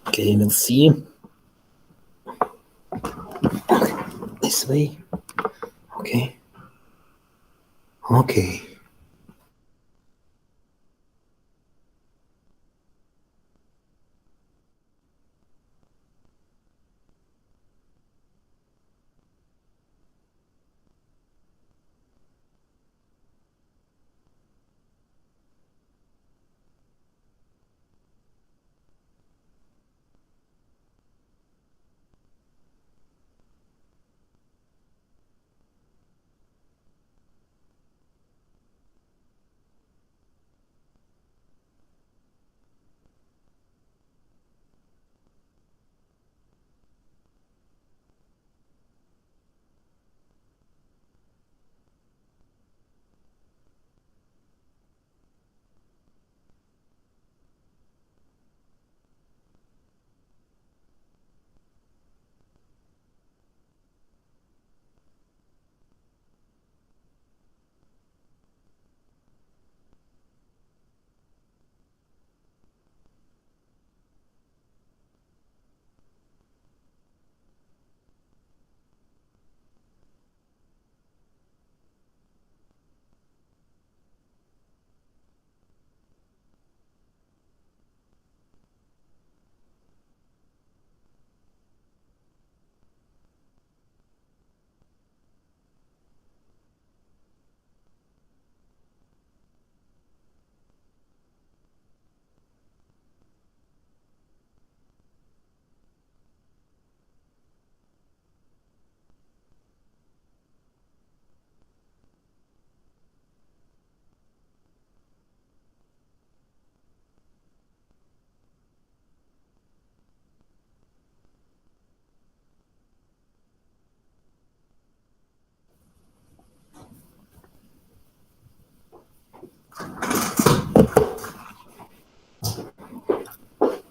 Okay, we'll see. This way. Okay. Okay.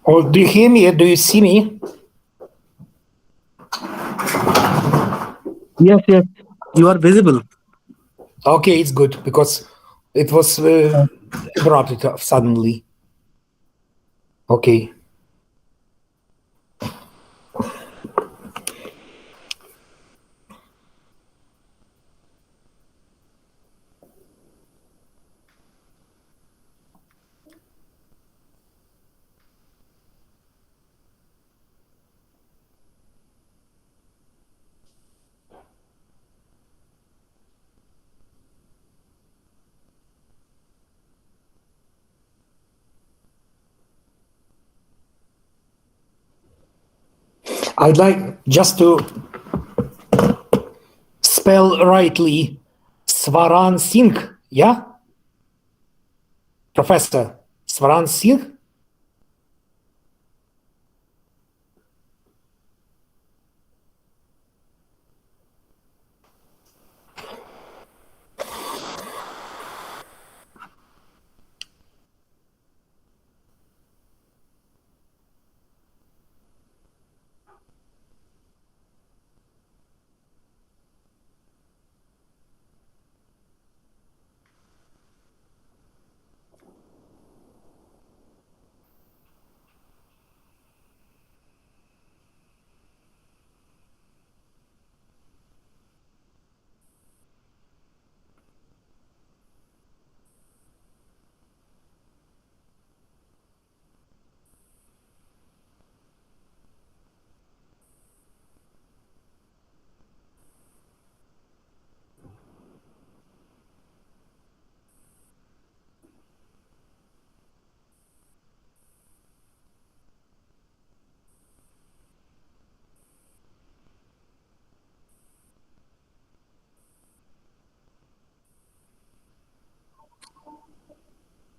Oh, do you hear me? Do you see me? Yes, yes. You are visible. Okay, it's good because it was interrupted suddenly. Okay. I'd like just to spell rightly Swaran Singh, yeah? Professor Swaran Singh?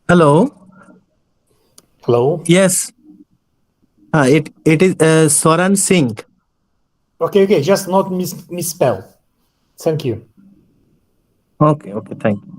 Hello. Hello? Yes. It is Swaran Singh. Okay, just not misspell. Thank you. Okay, thank you.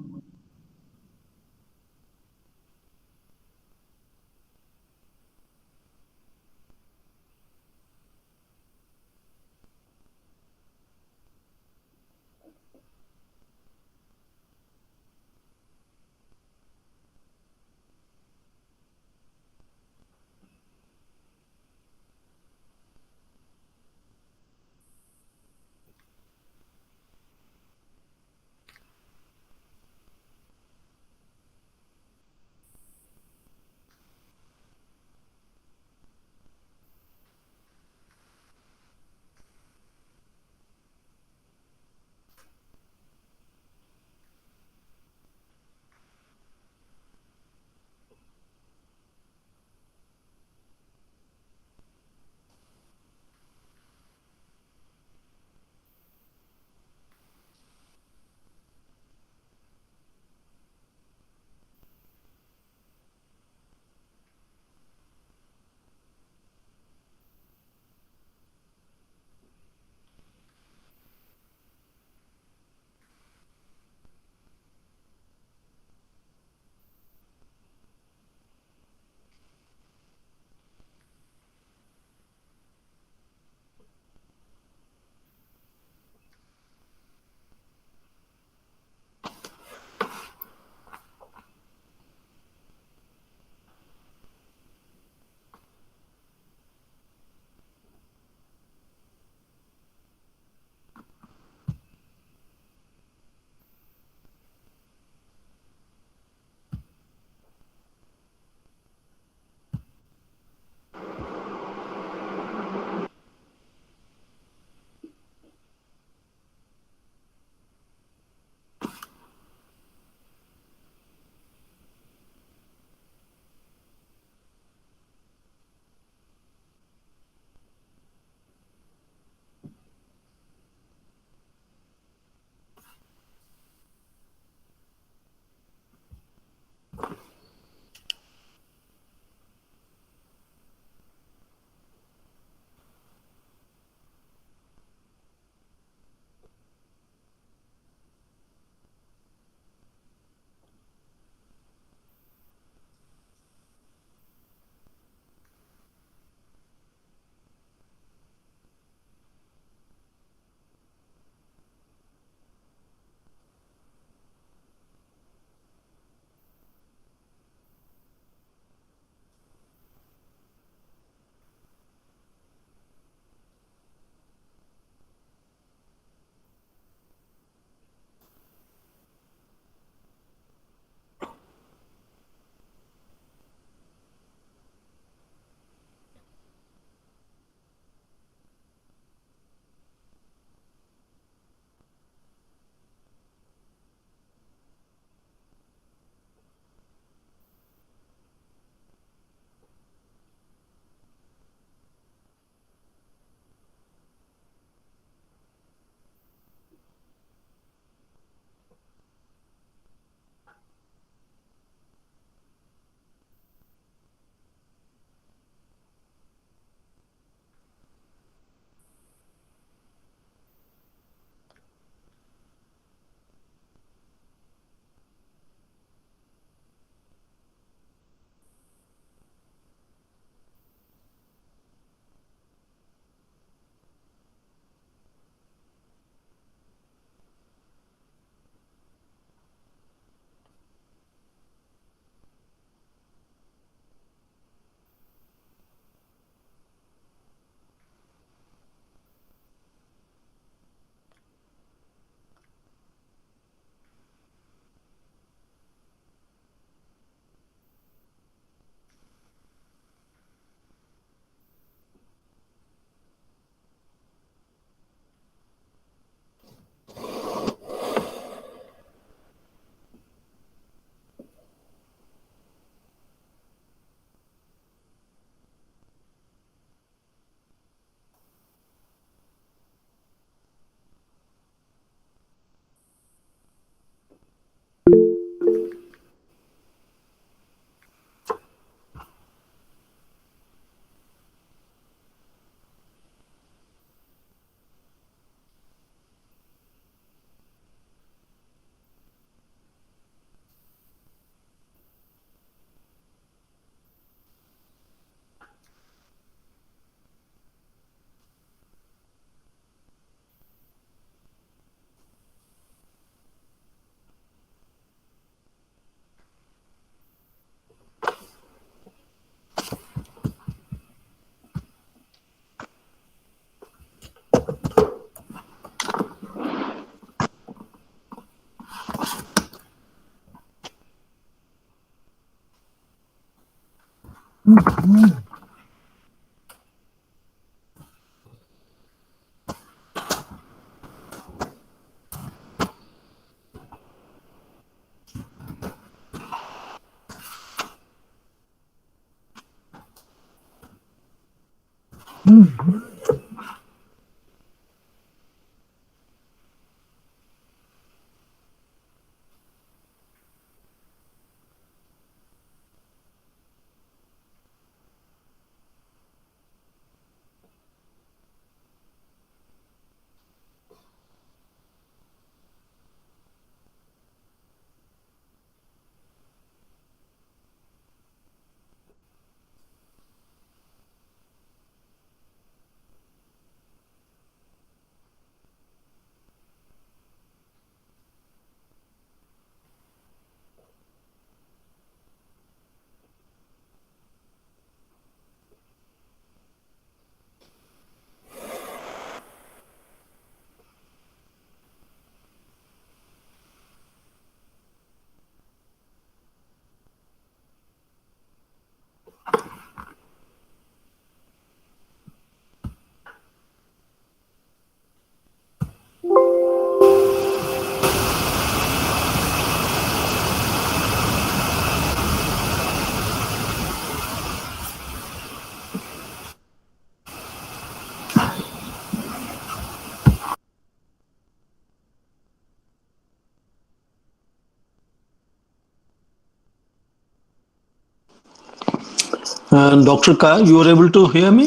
Dr. Ka, you are able to hear me?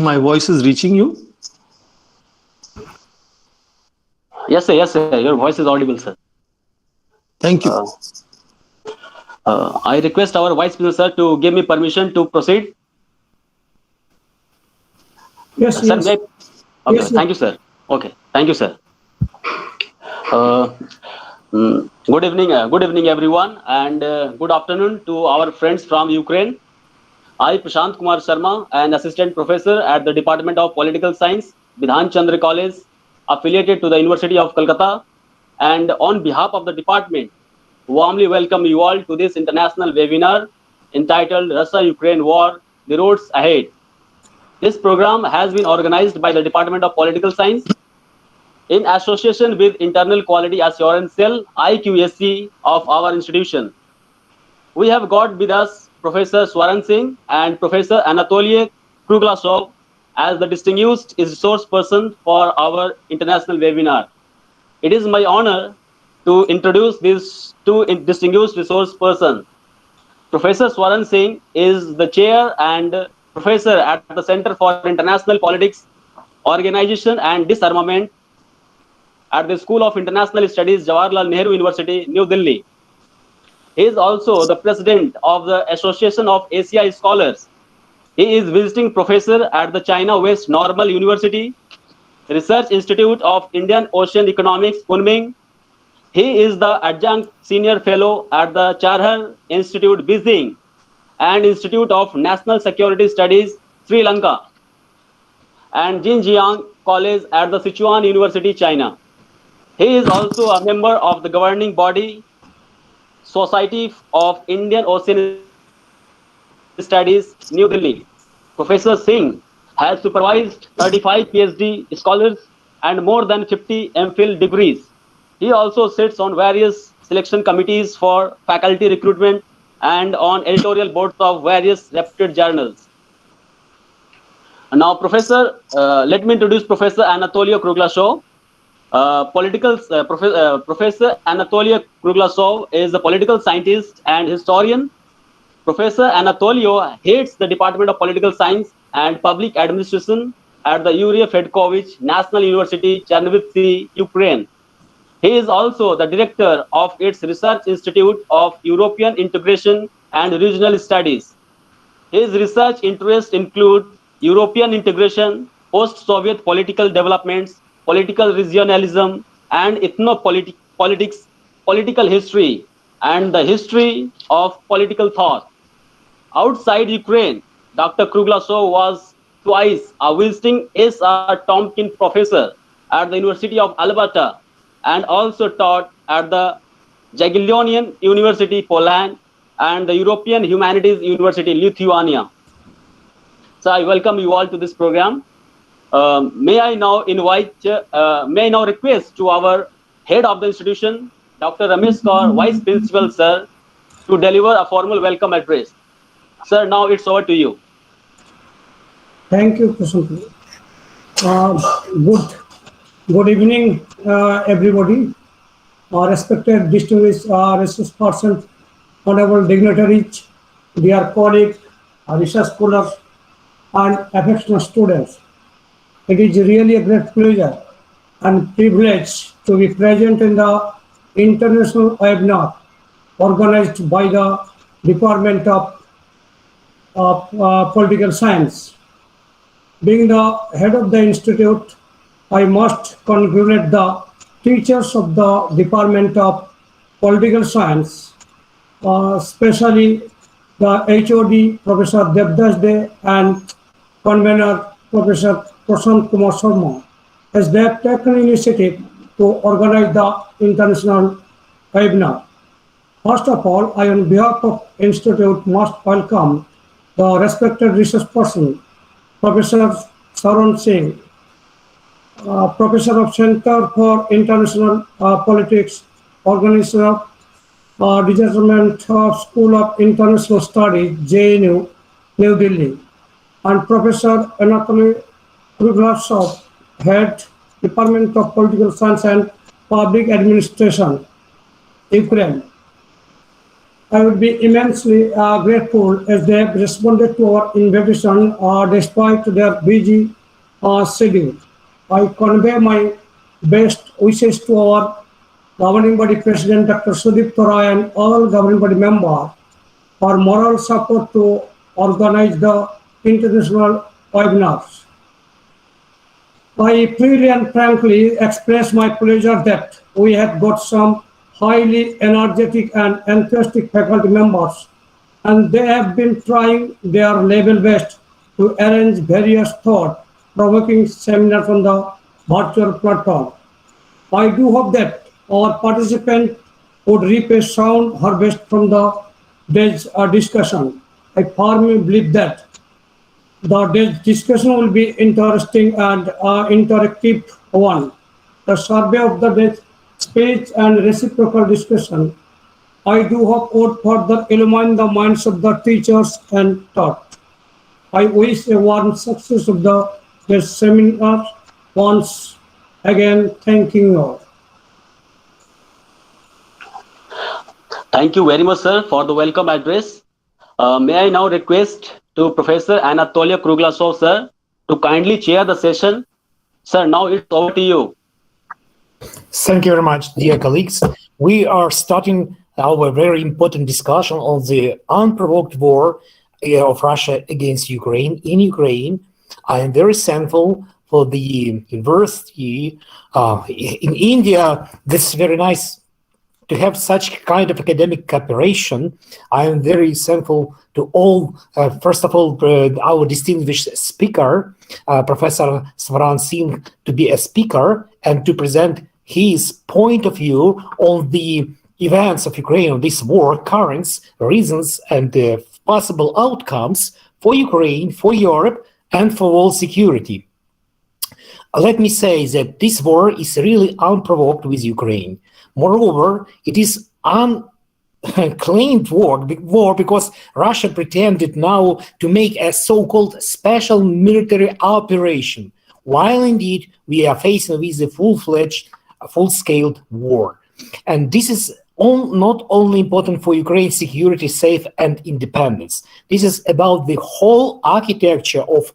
My voice is reaching you? Yes, sir. Your voice is audible, sir. Thank you. I request our Vice President, sir, to give me permission to proceed. Yes, Sir, yes. may okay, Yes, thank you, sir. Okay, thank you, sir. Uh, good evening, everyone, and good afternoon to our friends from Ukraine. I, Prashant Kumar Sharma, an assistant professor at the Department of Political Science, Bidhan Chandra College, affiliated to the University of Calcutta, and on behalf of the department, warmly welcome you all to this international webinar entitled Russia-Ukraine War: The Roads Ahead. This program has been organized by the Department of Political Science in association with Internal Quality Assurance Cell IQSC of our institution. We have got with us Professor Swaran Singh and Professor Anatoly Kruglasov as the distinguished resource person for our international webinar. It is my honor to introduce these two distinguished resource persons. Professor Swaran Singh is the chair and professor at the Center for International Politics, Organization and Disarmament at the School of International Studies, Jawaharlal Nehru University, New Delhi. He is also the president of the Association of Asia Scholars. He is visiting professor at the China West Normal University, Research Institute of Indian Ocean Economics, Kunming. He is the adjunct senior fellow at the Charhar Institute, Beijing, and Institute of National Security Studies, Sri Lanka, and Jinjiang College at the Sichuan University, China. He is also a member of the governing body Society of Indian Ocean Studies, New Delhi. Professor Singh has supervised 35 PhD scholars and more than 50 MPhil degrees. He also sits on various selection committees for faculty recruitment and on editorial boards of various reputed journals. Now, let me introduce Professor Anatoly Kruglasov. Professor Anatoly Kruglasov is a political scientist and historian. Professor Anatolio heads the Department of Political Science and Public Administration at the Yuri Fedkovich National University, Chernivtsi, Ukraine. He is also the director of its Research Institute of European Integration and Regional Studies. His research interests include European integration, post-Soviet political developments, political regionalism, and ethnopolitics, political history, and the history of political thought. Outside Ukraine, Dr. Kruglasov was twice a visiting S.R. Tompkins professor at the University of Alberta and also taught at the Jagiellonian University, Poland, and the European Humanities University, Lithuania. So I welcome you all to this program. May I now request to our head of the institution, Dr. Ramesh Kaur, Vice Principal, sir, to deliver a formal welcome address. Sir, now it's over to you. Thank you, Prashant. Good evening, everybody. Respected, distinguished resource persons, honorable dignitaries, dear colleagues, research scholars, and affectionate students. It is really a great pleasure and privilege to be present in the international webinar organized by the Department of Political Science. Being the head of the institute, I must congratulate the teachers of the Department of Political Science, especially the HOD, Professor Devdas De, and convener, Professor Prashant Kumar Sharma, as they have taken initiative to organize the international webinar. First of all, I, on behalf of Institute, must welcome the respected research person, Professor Saran Singh, Professor of Center for International Politics, Organization of Development of School of International Studies, JNU, New Delhi, and Professor Anatoly Kruglasov, Head, Department of Political Science and Public Administration, Ukraine. I would be immensely grateful as they have responded to our invitation despite their busy schedule. I convey my best wishes to our governing body president, Dr. Sudip Thorai, and all governing body members for moral support to organize the international webinars. I freely and frankly express my pleasure that we have got some highly energetic and enthusiastic faculty members, and they have been trying their level best to arrange various thought-provoking seminars on the virtual platform. I do hope that our participants would reap a sound harvest from the day's discussion. I firmly believe that the day's discussion will be interesting and interactive one. The survey of the day's speech and reciprocal discussion, I do hope would further illumine the minds of the teachers and taught. I wish a warm success of this seminar. Once again, thanking you all. Thank you very much, sir, for the welcome address. May I now request to Professor Anatoly Kruglasov, sir, to kindly chair the session. Sir, now it's over to you. Thank you very much, dear colleagues. We are starting our very important discussion on the unprovoked war of Russia against Ukraine in Ukraine. I am very thankful for the university in India. This is very nice to have such kind of academic cooperation. I am very thankful to all, first of all, our distinguished speaker, Professor Saran Singh, to be a speaker and to present his point of view on the events of Ukraine, on this war, currents, reasons, and possible outcomes for Ukraine, for Europe, and for world security. Let me say that this war is really unprovoked with Ukraine. Moreover, it is unclaimed war because Russia pretended now to make a so-called special military operation, while indeed we are facing with a full-fledged, full-scale war. And this is not only important for Ukraine's security, safe and independence. This is about the whole architecture of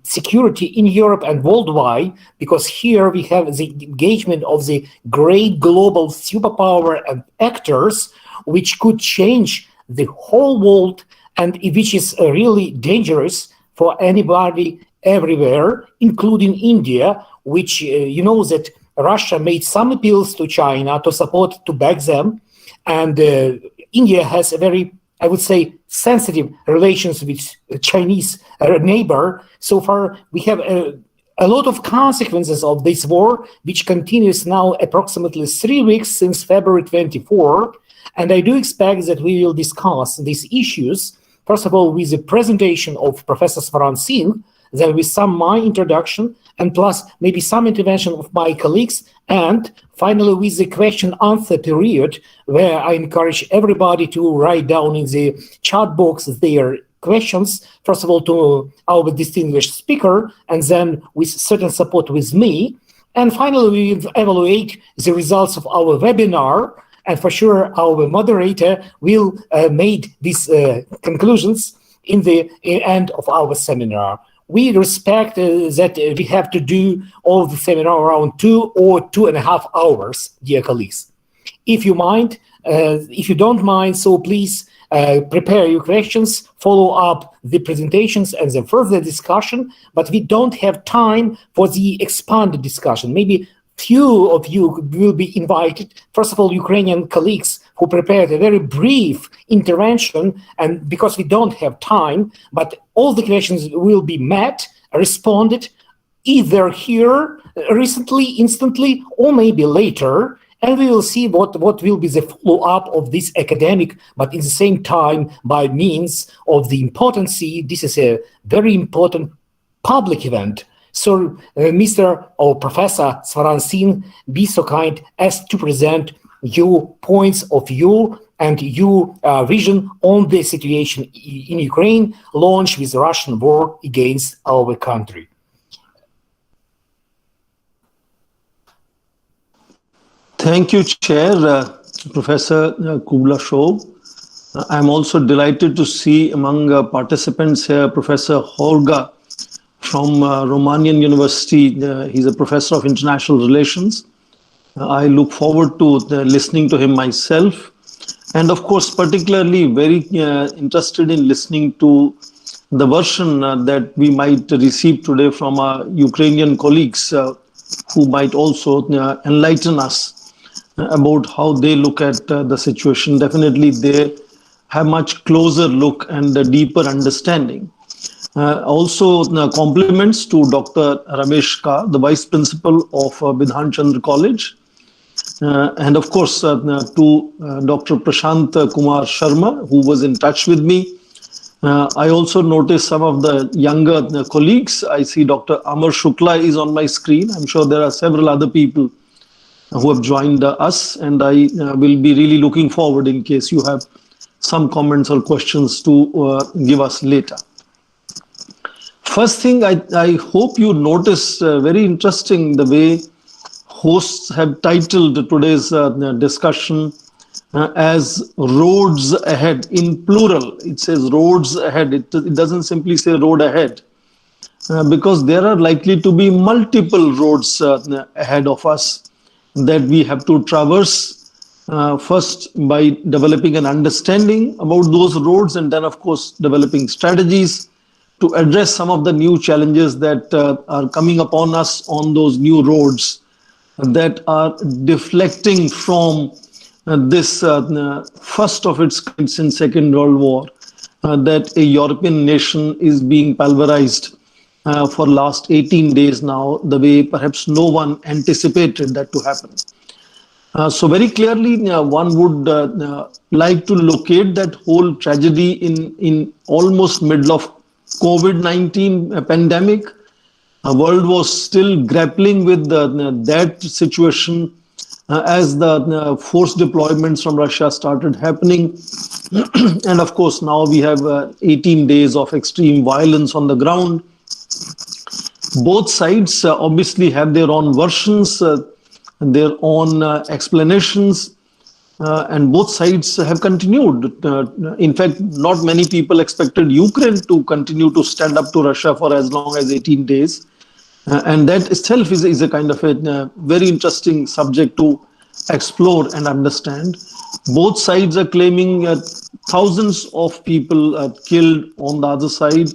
security in Europe and worldwide, because here we have the engagement of the great global superpower and actors, which could change the whole world and which is really dangerous for anybody everywhere, including India, which you know that Russia made some appeals to China to support, to back them, and India has a very, I would say, sensitive relations with Chinese neighbor. So far, we have a lot of consequences of this war, which continues now approximately 3 weeks since February 24. And I do expect that we will discuss these issues First of all, with the presentation of Professor Svaran Singh, then with my introduction, and plus maybe some intervention of my colleagues, and finally with the question-answer period, where I encourage everybody to write down in the chat box their questions, first of all to our distinguished speaker, and then with certain support with me. And finally, we evaluate the results of our webinar, and for sure our moderator will make these conclusions in the end of our seminar. We respect that we have to do all the seminar around 2 or 2.5 hours, dear colleagues. If you don't mind, so please prepare your questions, follow up the presentations and the further discussion, but we don't have time for the expanded discussion. Maybe few of you will be invited. First of all, Ukrainian colleagues who prepared a very brief intervention, and because we don't have time, but all the questions will be met, responded, either here recently, instantly, or maybe later, and we will see what will be the follow-up of this academic, but at the same time, by means of the importance, this is a very important public event. So, Mr. or Professor Svaran Singh, be so kind as to present your points of view and your vision on the situation in Ukraine, launched with the Russian war against our country. Thank you, Chair, Professor Kublashov. I'm also delighted to see among participants here Professor Horga from Romanian University. He's a professor of international relations. I look forward to listening to him myself. And of course, particularly very interested in listening to the version that we might receive today from our Ukrainian colleagues who might also enlighten us about how they look at the situation. Definitely, they have much closer look and a deeper understanding. Also, compliments to Dr. Ramesh Kar, the Vice Principal of Bidhan Chandra College. And of course, to Dr. Prashant Kumar Sharma, who was in touch with me. I also noticed some of the younger colleagues. I see Dr. Amar Shukla is on my screen. I'm sure there are several other people who have joined us, and I will be really looking forward in case you have some comments or questions to give us later. First thing, I hope you notice very interesting the way hosts have titled today's discussion as Roads Ahead in plural. It says roads ahead. It doesn't simply say road ahead because there are likely to be multiple roads ahead of us that we have to traverse, first by developing an understanding about those roads, and then of course developing strategies to address some of the new challenges that are coming upon us on those new roads that are deflecting from this first of its kind since Second World War, that a European nation is being pulverized for last 18 days now, the way perhaps no one anticipated that to happen. So very clearly, one would like to locate that whole tragedy in almost middle of COVID-19 pandemic. The world was still grappling with that situation as the force deployments from Russia started happening. And of course, now we have 18 days of extreme violence on the ground. Both sides obviously have their own versions, their own explanations, and both sides have continued. In fact, not many people expected Ukraine to continue to stand up to Russia for as long as 18 days. And that itself is a kind of a very interesting subject to explore and understand. Both sides are claiming thousands of people killed on the other side.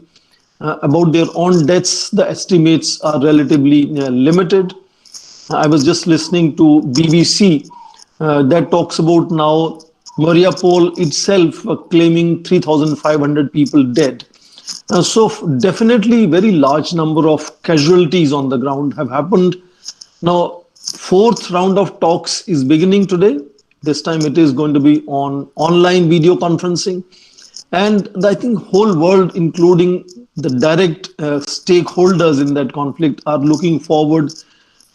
About their own deaths, the estimates are relatively limited. I was just listening to BBC that talks about now Mariupol itself claiming 3,500 people dead. So definitely very large number of casualties on the ground have happened. Now, fourth round of talks is beginning today. This time it is going to be on online video conferencing. And I think whole world, including the direct stakeholders in that conflict, are looking forward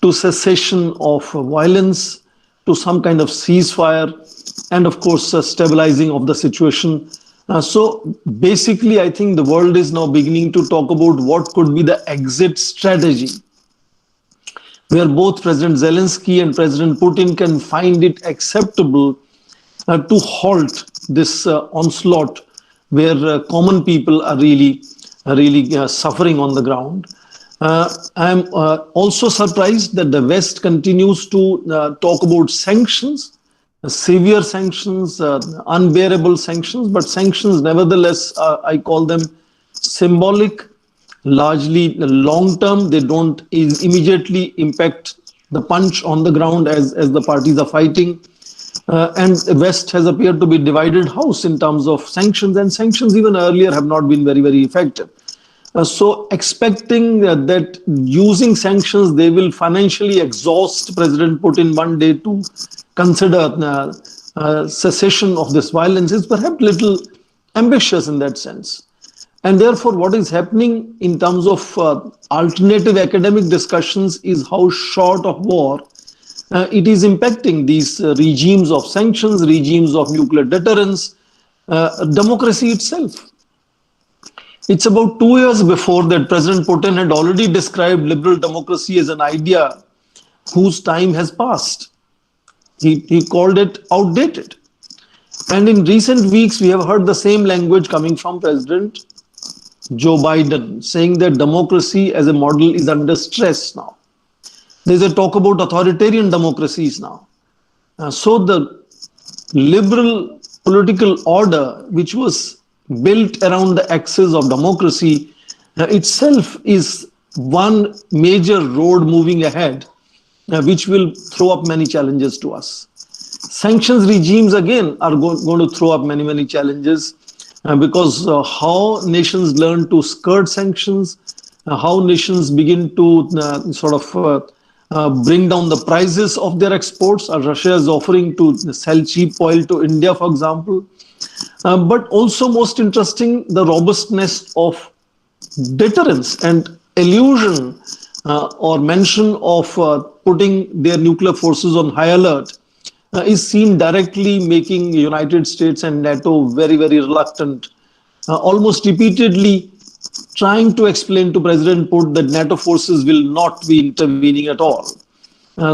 to cessation of violence, to some kind of ceasefire, and of course, stabilizing of the situation. So basically, I think the world is now beginning to talk about what could be the exit strategy, where both President Zelensky and President Putin can find it acceptable to halt this onslaught where common people are really suffering on the ground. I'm also surprised that the West continues to talk about sanctions, severe sanctions, unbearable sanctions, but sanctions, nevertheless, I call them symbolic, largely long term. They don't immediately impact the punch on the ground as the parties are fighting. And the West has appeared to be divided house in terms of sanctions, and sanctions even earlier have not been very effective. So expecting that using sanctions, they will financially exhaust President Putin one day to consider cessation of this violence is perhaps little ambitious in that sense. And therefore, what is happening in terms of alternative academic discussions is how short of war it is impacting these regimes of sanctions, regimes of nuclear deterrence, democracy itself. It's about 2 years before that President Putin had already described liberal democracy as an idea whose time has passed. He called it outdated. And in recent weeks, we have heard the same language coming from President Joe Biden, saying that democracy as a model is under stress now. There's a talk about authoritarian democracies now. So the liberal political order, which was built around the axis of democracy, itself is one major road moving ahead, which will throw up many challenges to us. Sanctions regimes, again, are going to throw up many challenges because how nations learn to skirt sanctions, how nations begin to bring down the prices of their exports. Russia is offering to sell cheap oil to India, for example. But also most interesting, the robustness of deterrence and illusion or mention of putting their nuclear forces on high alert is seen directly making United States and NATO very reluctant, almost repeatedly trying to explain to President Putin that NATO forces will not be intervening at all.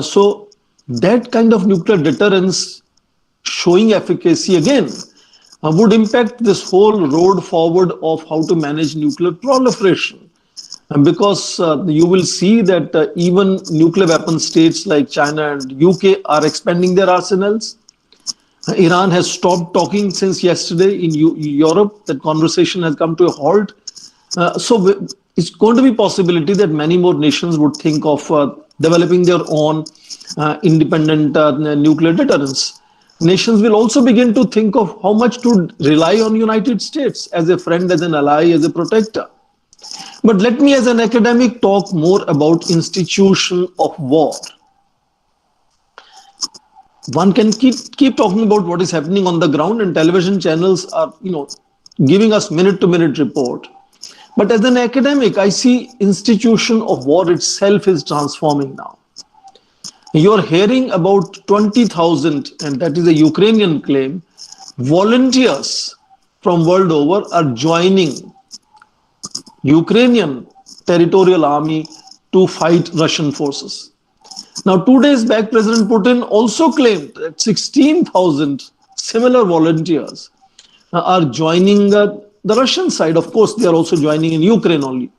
So that kind of nuclear deterrence showing efficacy again would impact this whole road forward of how to manage nuclear proliferation. Because you will see that even nuclear weapon states like China and UK are expanding their arsenals. Iran has stopped talking since yesterday in Europe. That conversation has come to a halt. So it's going to be a possibility that many more nations would think of developing their own independent nuclear deterrence. Nations will also begin to think of how much to rely on United States as a friend, as an ally, as a protector. But let me as an academic talk more about institution of war. One can keep talking about what is happening on the ground, and television channels are giving us minute-to-minute report. But as an academic, I see institution of war itself is transforming now. You're hearing about 20,000, and that is a Ukrainian claim, volunteers from world over are joining Ukrainian territorial army to fight Russian forces. Now, 2 days back, President Putin also claimed that 16,000 similar volunteers are joining the Russian side. Of course, they are also joining in Ukraine only.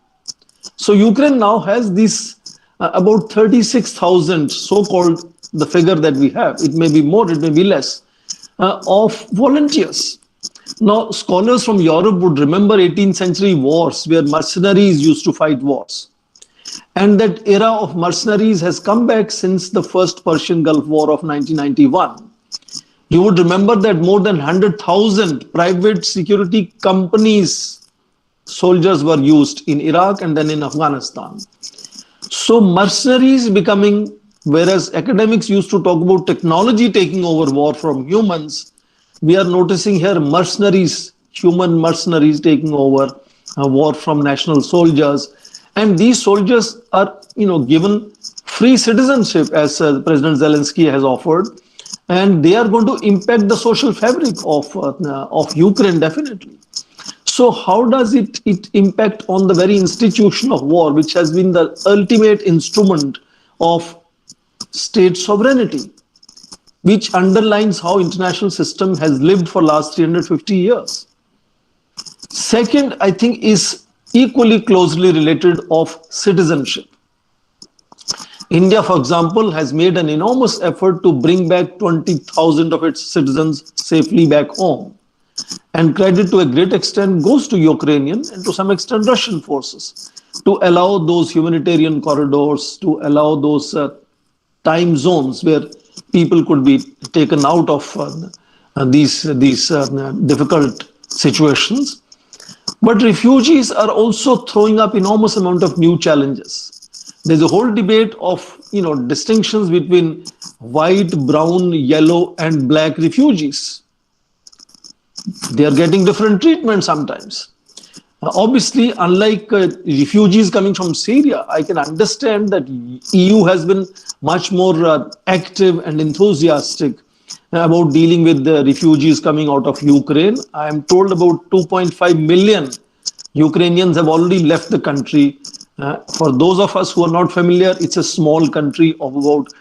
So Ukraine now has these about 36,000, so-called the figure that we have. It may be more, it may be less, of volunteers. Now, scholars from Europe would remember 18th century wars where mercenaries used to fight wars. And that era of mercenaries has come back since the first Persian Gulf War of 1991. You would remember that more than 100,000 private security companies, soldiers were used in Iraq and then in Afghanistan. So mercenaries becoming, whereas academics used to talk about technology taking over war from humans, we are noticing here mercenaries human mercenaries taking over, war from national soldiers. And these soldiers are, given free citizenship, as President Zelensky has offered, and they are going to impact the social fabric of Ukraine definitely. So how does it impact on the very institution of war, which has been the ultimate instrument of state sovereignty, which underlines how international system has lived for last 350 years. Second, I think, is equally closely related of citizenship. India, for example, has made an enormous effort to bring back 20,000 of its citizens safely back home. And credit to a great extent goes to Ukrainian and to some extent Russian forces to allow those humanitarian corridors, to allow those time zones where people could be taken out of these difficult situations. But refugees are also throwing up enormous amount of new challenges. There's a whole debate of distinctions between white, brown, yellow, and black refugees. They are getting different treatment sometimes. Obviously, unlike refugees coming from Syria, I can understand that EU has been much more active and enthusiastic about dealing with the refugees coming out of Ukraine. I am told about 2.5 million Ukrainians have already left the country. For those of us who are not familiar, it's a small country of about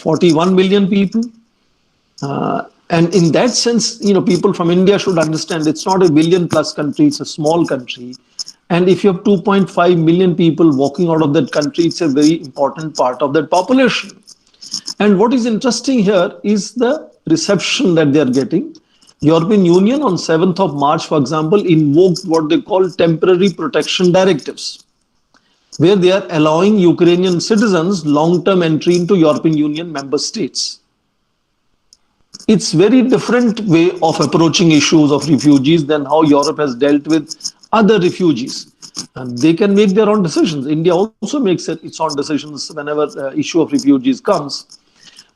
41 million people. And in that sense, people from India should understand it's not a billion plus country, it's a small country. And if you have 2.5 million people walking out of that country, it's a very important part of that population. And what is interesting here is the reception that they are getting. European Union on 7th of March, for example, invoked what they call temporary protection directives, where they are allowing Ukrainian citizens long-term entry into European Union member states. It's very different way of approaching issues of refugees than how Europe has dealt with other refugees. And they can make their own decisions. India also makes its own decisions whenever issue of refugees comes.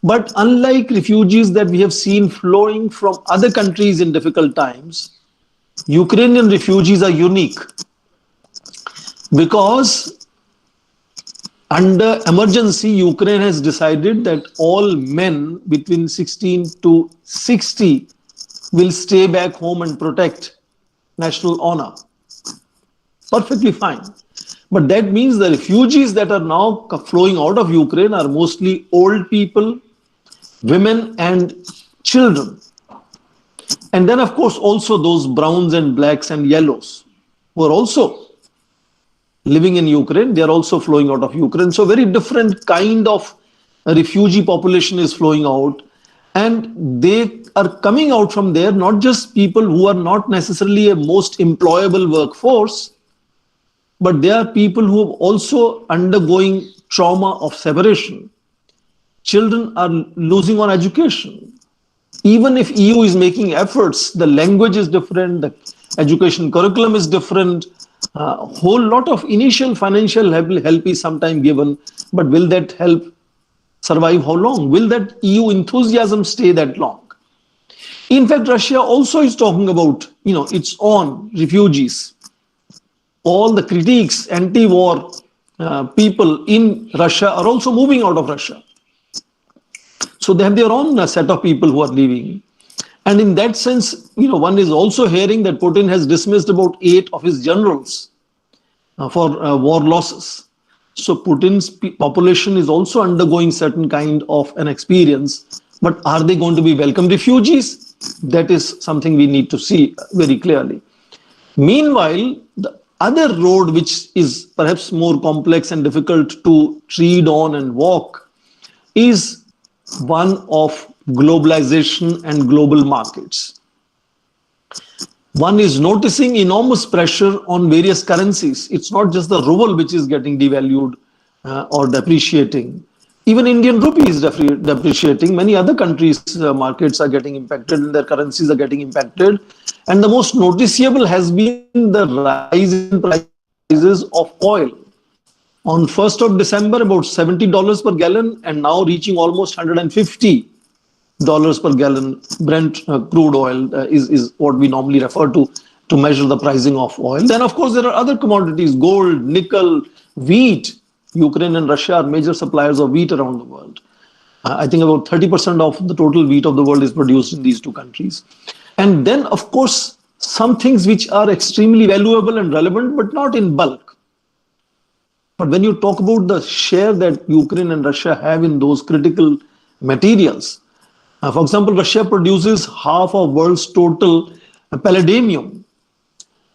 But unlike refugees that we have seen flowing from other countries in difficult times, Ukrainian refugees are unique because under emergency, Ukraine has decided that all men between 16 to 60 will stay back home and protect national honor. Perfectly fine. But that means the refugees that are now flowing out of Ukraine are mostly old people, women and children. And then, of course, also those browns and blacks and yellows who are also living in Ukraine, they are also flowing out of Ukraine. So very different kind of refugee population is flowing out. And they are coming out from there, not just people who are not necessarily a most employable workforce, but they are people who are also undergoing trauma of separation. Children are losing on education. Even if EU is making efforts, the language is different, the education curriculum is different, a whole lot of initial financial help is sometimes given, but will that help survive how long? Will that EU enthusiasm stay that long? In fact, Russia also is talking about, its own refugees. All the critiques, anti-war people in Russia are also moving out of Russia. So they have their own set of people who are leaving. And in that sense, one is also hearing that Putin has dismissed about 8 of his generals for war losses. So Putin's population is also undergoing certain kind of an experience. But are they going to be welcome refugees? That is something we need to see very clearly. Meanwhile, the other road, which is perhaps more complex and difficult to tread on and walk, is one of globalization and global markets. One is noticing enormous pressure on various currencies. It's not just the ruble which is getting devalued or depreciating. Even Indian rupee is depreciating. Many other countries' markets are getting impacted and their currencies are getting impacted. And the most noticeable has been the rise in prices of oil. On 1st of December, about $70 per gallon and now reaching almost $150 dollars per gallon Brent crude oil is what we normally refer to measure the pricing of oil. Then, of course, there are other commodities, gold, nickel, wheat. Ukraine and Russia are major suppliers of wheat around the world. I think about 30% of the total wheat of the world is produced in these two countries. And then, of course, some things which are extremely valuable and relevant, but not in bulk. But when you talk about the share that Ukraine and Russia have in those critical materials, for example, Russia produces half of world's total palladium.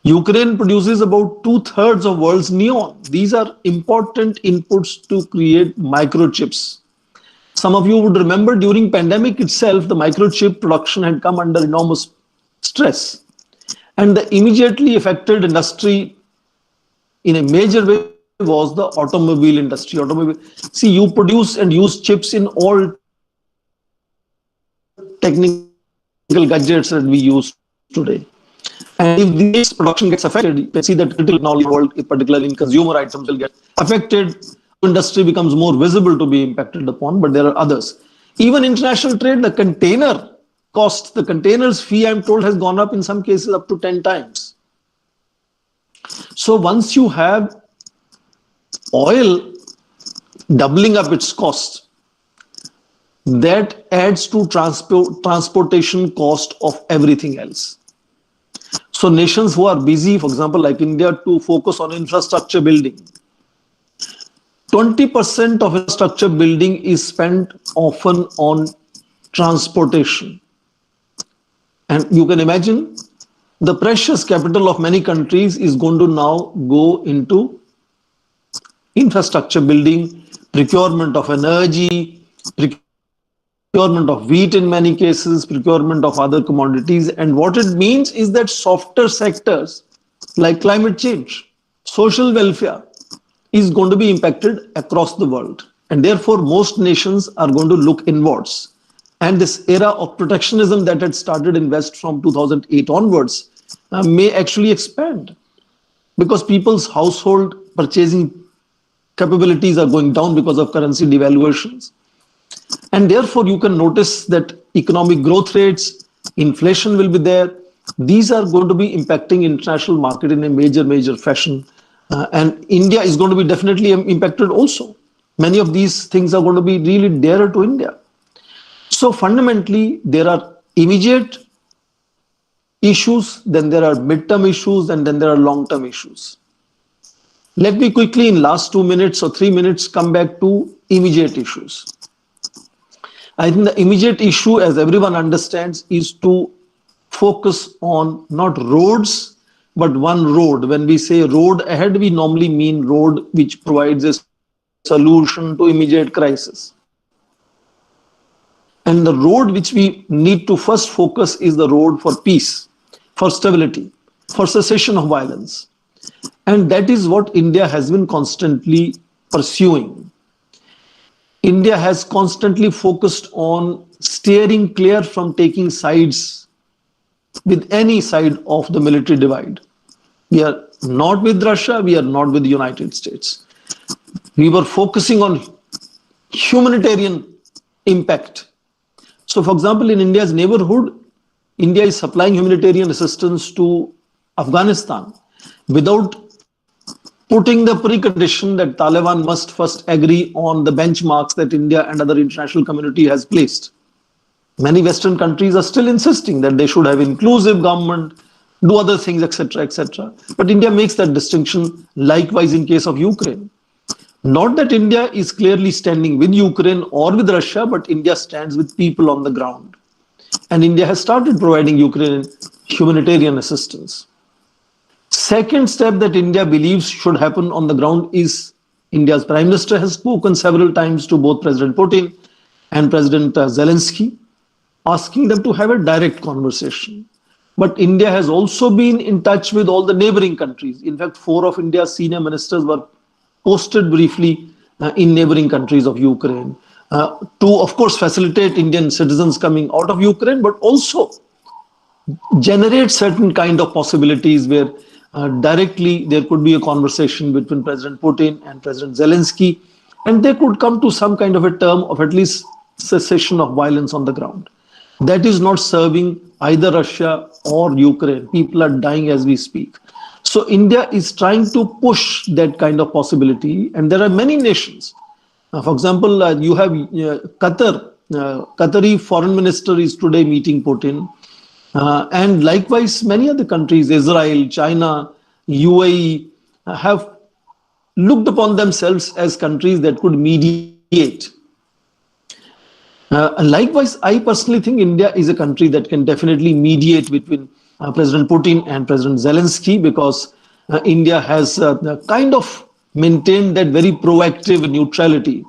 Ukraine produces about 2/3 of world's neon. These are important inputs to create microchips. Some of you would remember during pandemic itself, the microchip production had come under enormous stress. And the immediately affected industry in a major way was the automobile industry. See, you produce and use chips in all technical gadgets that we use today. And if this production gets affected, you can see that critical technology world, particularly in consumer items, will get affected. Industry becomes more visible to be impacted upon, but there are others. Even international trade, the container cost, the container's fee, I'm told, has gone up in some cases up to 10 times. So once you have oil doubling up its cost, that adds to transportation cost of everything else. So nations who are busy, for example, like India, to focus on infrastructure building, 20% of infrastructure building is spent often on transportation. And you can imagine the precious capital of many countries is going to now go into infrastructure building, procurement of energy, procurement of wheat in many cases, procurement of other commodities. And what it means is that softer sectors like climate change, social welfare is going to be impacted across the world. And therefore, most nations are going to look inwards. And this era of protectionism that had started in West from 2008 onwards may actually expand because people's household purchasing capabilities are going down because of currency devaluations. And therefore, you can notice that economic growth rates, inflation will be there. These are going to be impacting international market in a major fashion. And India is going to be definitely impacted also. Many of these things are going to be really dearer to India. So fundamentally, there are immediate issues, then there are midterm issues, and then there are long-term issues. Let me quickly, in last 2 minutes or 3 minutes, come back to immediate issues. I think the immediate issue, as everyone understands, is to focus on not roads, but one road. When we say road ahead, we normally mean road which provides a solution to immediate crisis. And the road which we need to first focus is the road for peace, for stability, for cessation of violence. And that is what India has been constantly pursuing. India has constantly focused on steering clear from taking sides with any side of the military divide. We are not with Russia, we are not with the United States. We were focusing on humanitarian impact. So, for example, in India's neighborhood, India is supplying humanitarian assistance to Afghanistan without putting the precondition that Taliban must first agree on the benchmarks that India and other international community has placed. Many Western countries are still insisting that they should have inclusive government, do other things, etc., etc. But India makes that distinction, likewise in case of Ukraine. Not that India is clearly standing with Ukraine or with Russia, but India stands with people on the ground. And India has started providing Ukraine humanitarian assistance. Second step that India believes should happen on the ground is India's Prime Minister has spoken several times to both President Putin and President Zelensky, asking them to have a direct conversation. But India has also been in touch with all the neighboring countries. In fact, 4 of India's senior ministers were posted briefly in neighboring countries of Ukraine to, of course, facilitate Indian citizens coming out of Ukraine, but also generate certain kind of possibilities where directly there could be a conversation between President Putin and President Zelensky, and they could come to some kind of a term of at least cessation of violence on the ground. That is not serving either Russia or Ukraine. People are dying as we speak. So India is trying to push that kind of possibility. And there are many nations. For example, you have Qatar. Qatari foreign minister is today meeting Putin. And likewise, many other countries, Israel, China, UAE, have looked upon themselves as countries that could mediate. And likewise, I personally think India is a country that can definitely mediate between President Putin and President Zelensky, because India has kind of maintained that very proactive neutrality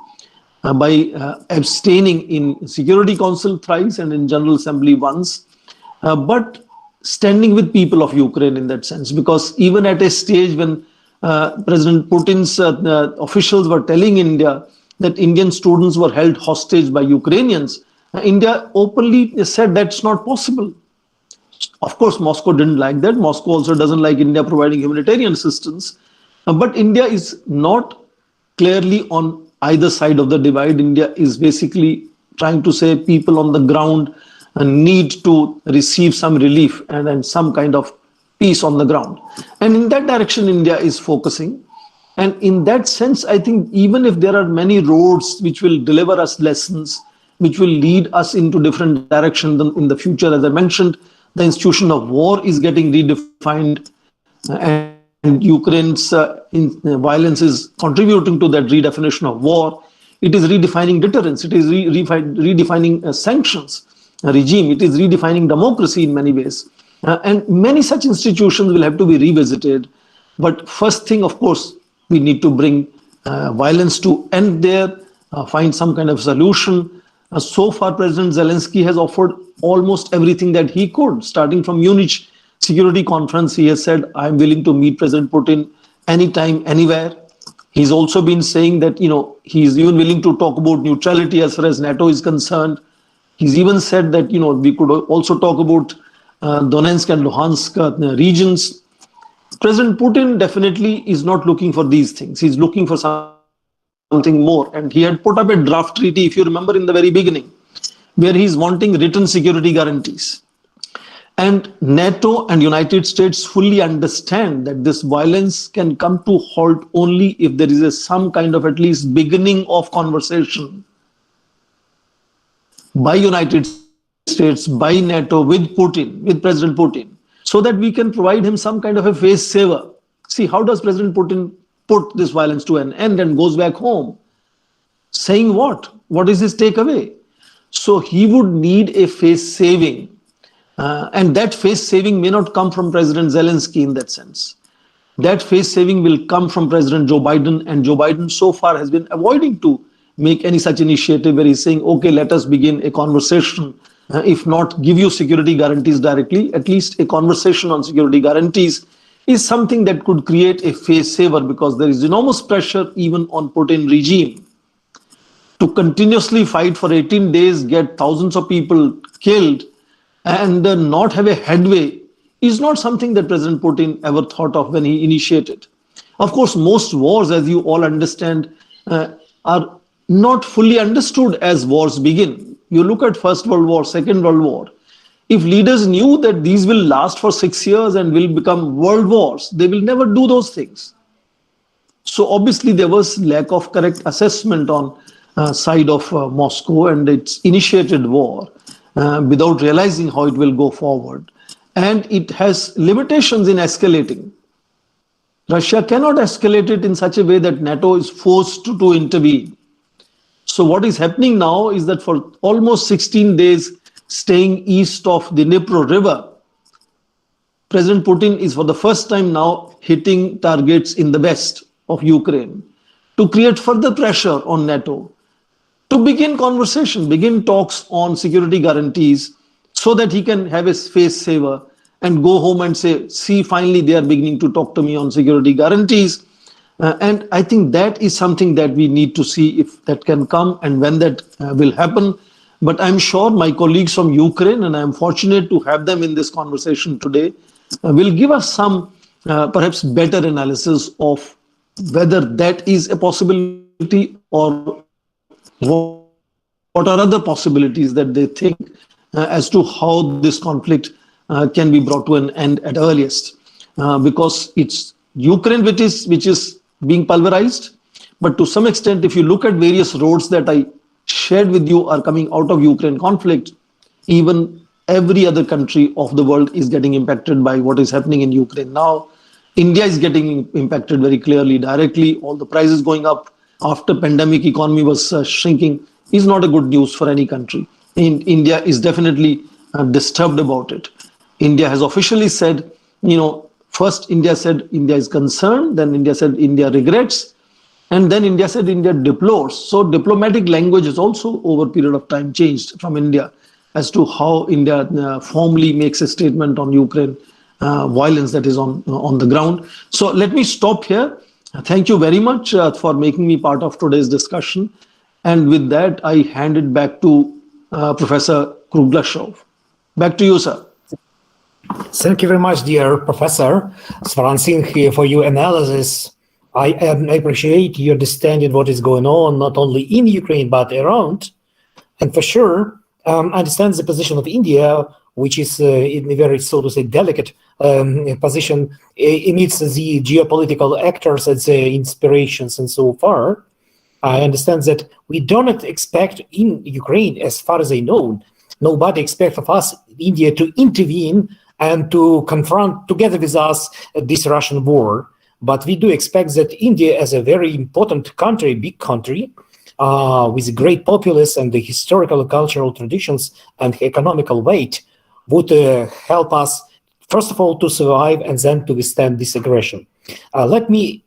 by abstaining in Security Council thrice and in General Assembly once, but standing with people of Ukraine in that sense. Because even at a stage when President Putin's officials were telling India that Indian students were held hostage by Ukrainians, India openly said that's not possible. Of course, Moscow didn't like that. Moscow also doesn't like India providing humanitarian assistance. But India is not clearly on either side of the divide. India is basically trying to say people on the ground need to receive some relief and some kind of peace on the ground. And in that direction, India is focusing. And in that sense, I think even if there are many roads which will deliver us lessons, which will lead us into different directions in the future, as I mentioned, the institution of war is getting redefined, and Ukraine's violence is contributing to that redefinition of war. It is redefining deterrence. It is redefining sanctions regime. It is redefining democracy in many ways. And many such institutions will have to be revisited. But first thing, of course, we need to bring violence to end there, find some kind of solution. So far, President Zelensky has offered almost everything that he could. Starting from Munich Security Conference, he has said, I'm willing to meet President Putin anytime, anywhere. He's also been saying that, he's even willing to talk about neutrality as far as NATO is concerned. He's even said that, we could also talk about Donetsk and Luhansk regions. President Putin definitely is not looking for these things. He's looking for something more. And he had put up a draft treaty, if you remember, in the very beginning, where he's wanting written security guarantees. And NATO and United States fully understand that this violence can come to halt only if there is some kind of at least beginning of conversation by United States, by NATO, with Putin, with President Putin, so that we can provide him some kind of a face saver. See, how does President Putin put this violence to an end and goes back home? Saying what? What is his takeaway? So he would need a face saving. And that face saving may not come from President Zelensky in that sense. That face saving will come from President Joe Biden. And Joe Biden so far has been avoiding to make any such initiative where he's saying, okay, let us begin a conversation. If not give you security guarantees directly, at least a conversation on security guarantees is something that could create a face saver, because there is enormous pressure even on Putin regime to continuously fight for 18 days, get thousands of people killed, and not have a headway is not something that President Putin ever thought of when he initiated. Of course, most wars, as you all understand, are not fully understood as wars begin. You look at First World War, Second World War. If leaders knew that these will last for 6 years and will become world wars, they will never do those things. So obviously there was lack of correct assessment on side of Moscow and its initiated war without realizing how it will go forward. And it has limitations in escalating. Russia cannot escalate it in such a way that NATO is forced to intervene. So what is happening now is that for almost 16 days, staying east of the Dnipro River, President Putin is for the first time now hitting targets in the west of Ukraine to create further pressure on NATO, to begin conversation, begin talks on security guarantees, so that he can have a face saver and go home and say, see, finally they are beginning to talk to me on security guarantees. And I think that is something that we need to see if that can come and when that will happen. But I'm sure my colleagues from Ukraine, and I'm fortunate to have them in this conversation today, will give us some perhaps better analysis of whether that is a possibility or what are other possibilities that they think as to how this conflict can be brought to an end at earliest, because it's Ukraine which is being pulverized. But to some extent, if you look at various roads that I shared with you are coming out of Ukraine conflict, even every other country of the world is getting impacted by what is happening in Ukraine now. India is getting impacted very clearly, directly. All the prices going up after pandemic economy was shrinking is not a good news for any country. India is definitely disturbed about it. India has officially said, first India said India is concerned, then India said India regrets, and then India said India deplores. So diplomatic language has also over a period of time changed from India as to how India formally makes a statement on Ukraine violence that is on the ground. So let me stop here. Thank you very much for making me part of today's discussion. And with that, I hand it back to Professor Kruglasov. Back to you, sir. Thank you very much, dear Professor Swaran Singh, for your analysis. I appreciate your understanding what is going on, not only in Ukraine, but around. And for sure, I understand the position of India, which is in a very, so to say, delicate position amidst the geopolitical actors and the inspirations and so far. I understand that we do not expect in Ukraine, as far as I know, nobody expects of us, India, to intervene and to confront together with us this Russian war. But we do expect that India, as a very important country, big country, with a great populace and the historical and cultural traditions and economical weight, would help us, first of all, to survive and then to withstand this aggression. Let me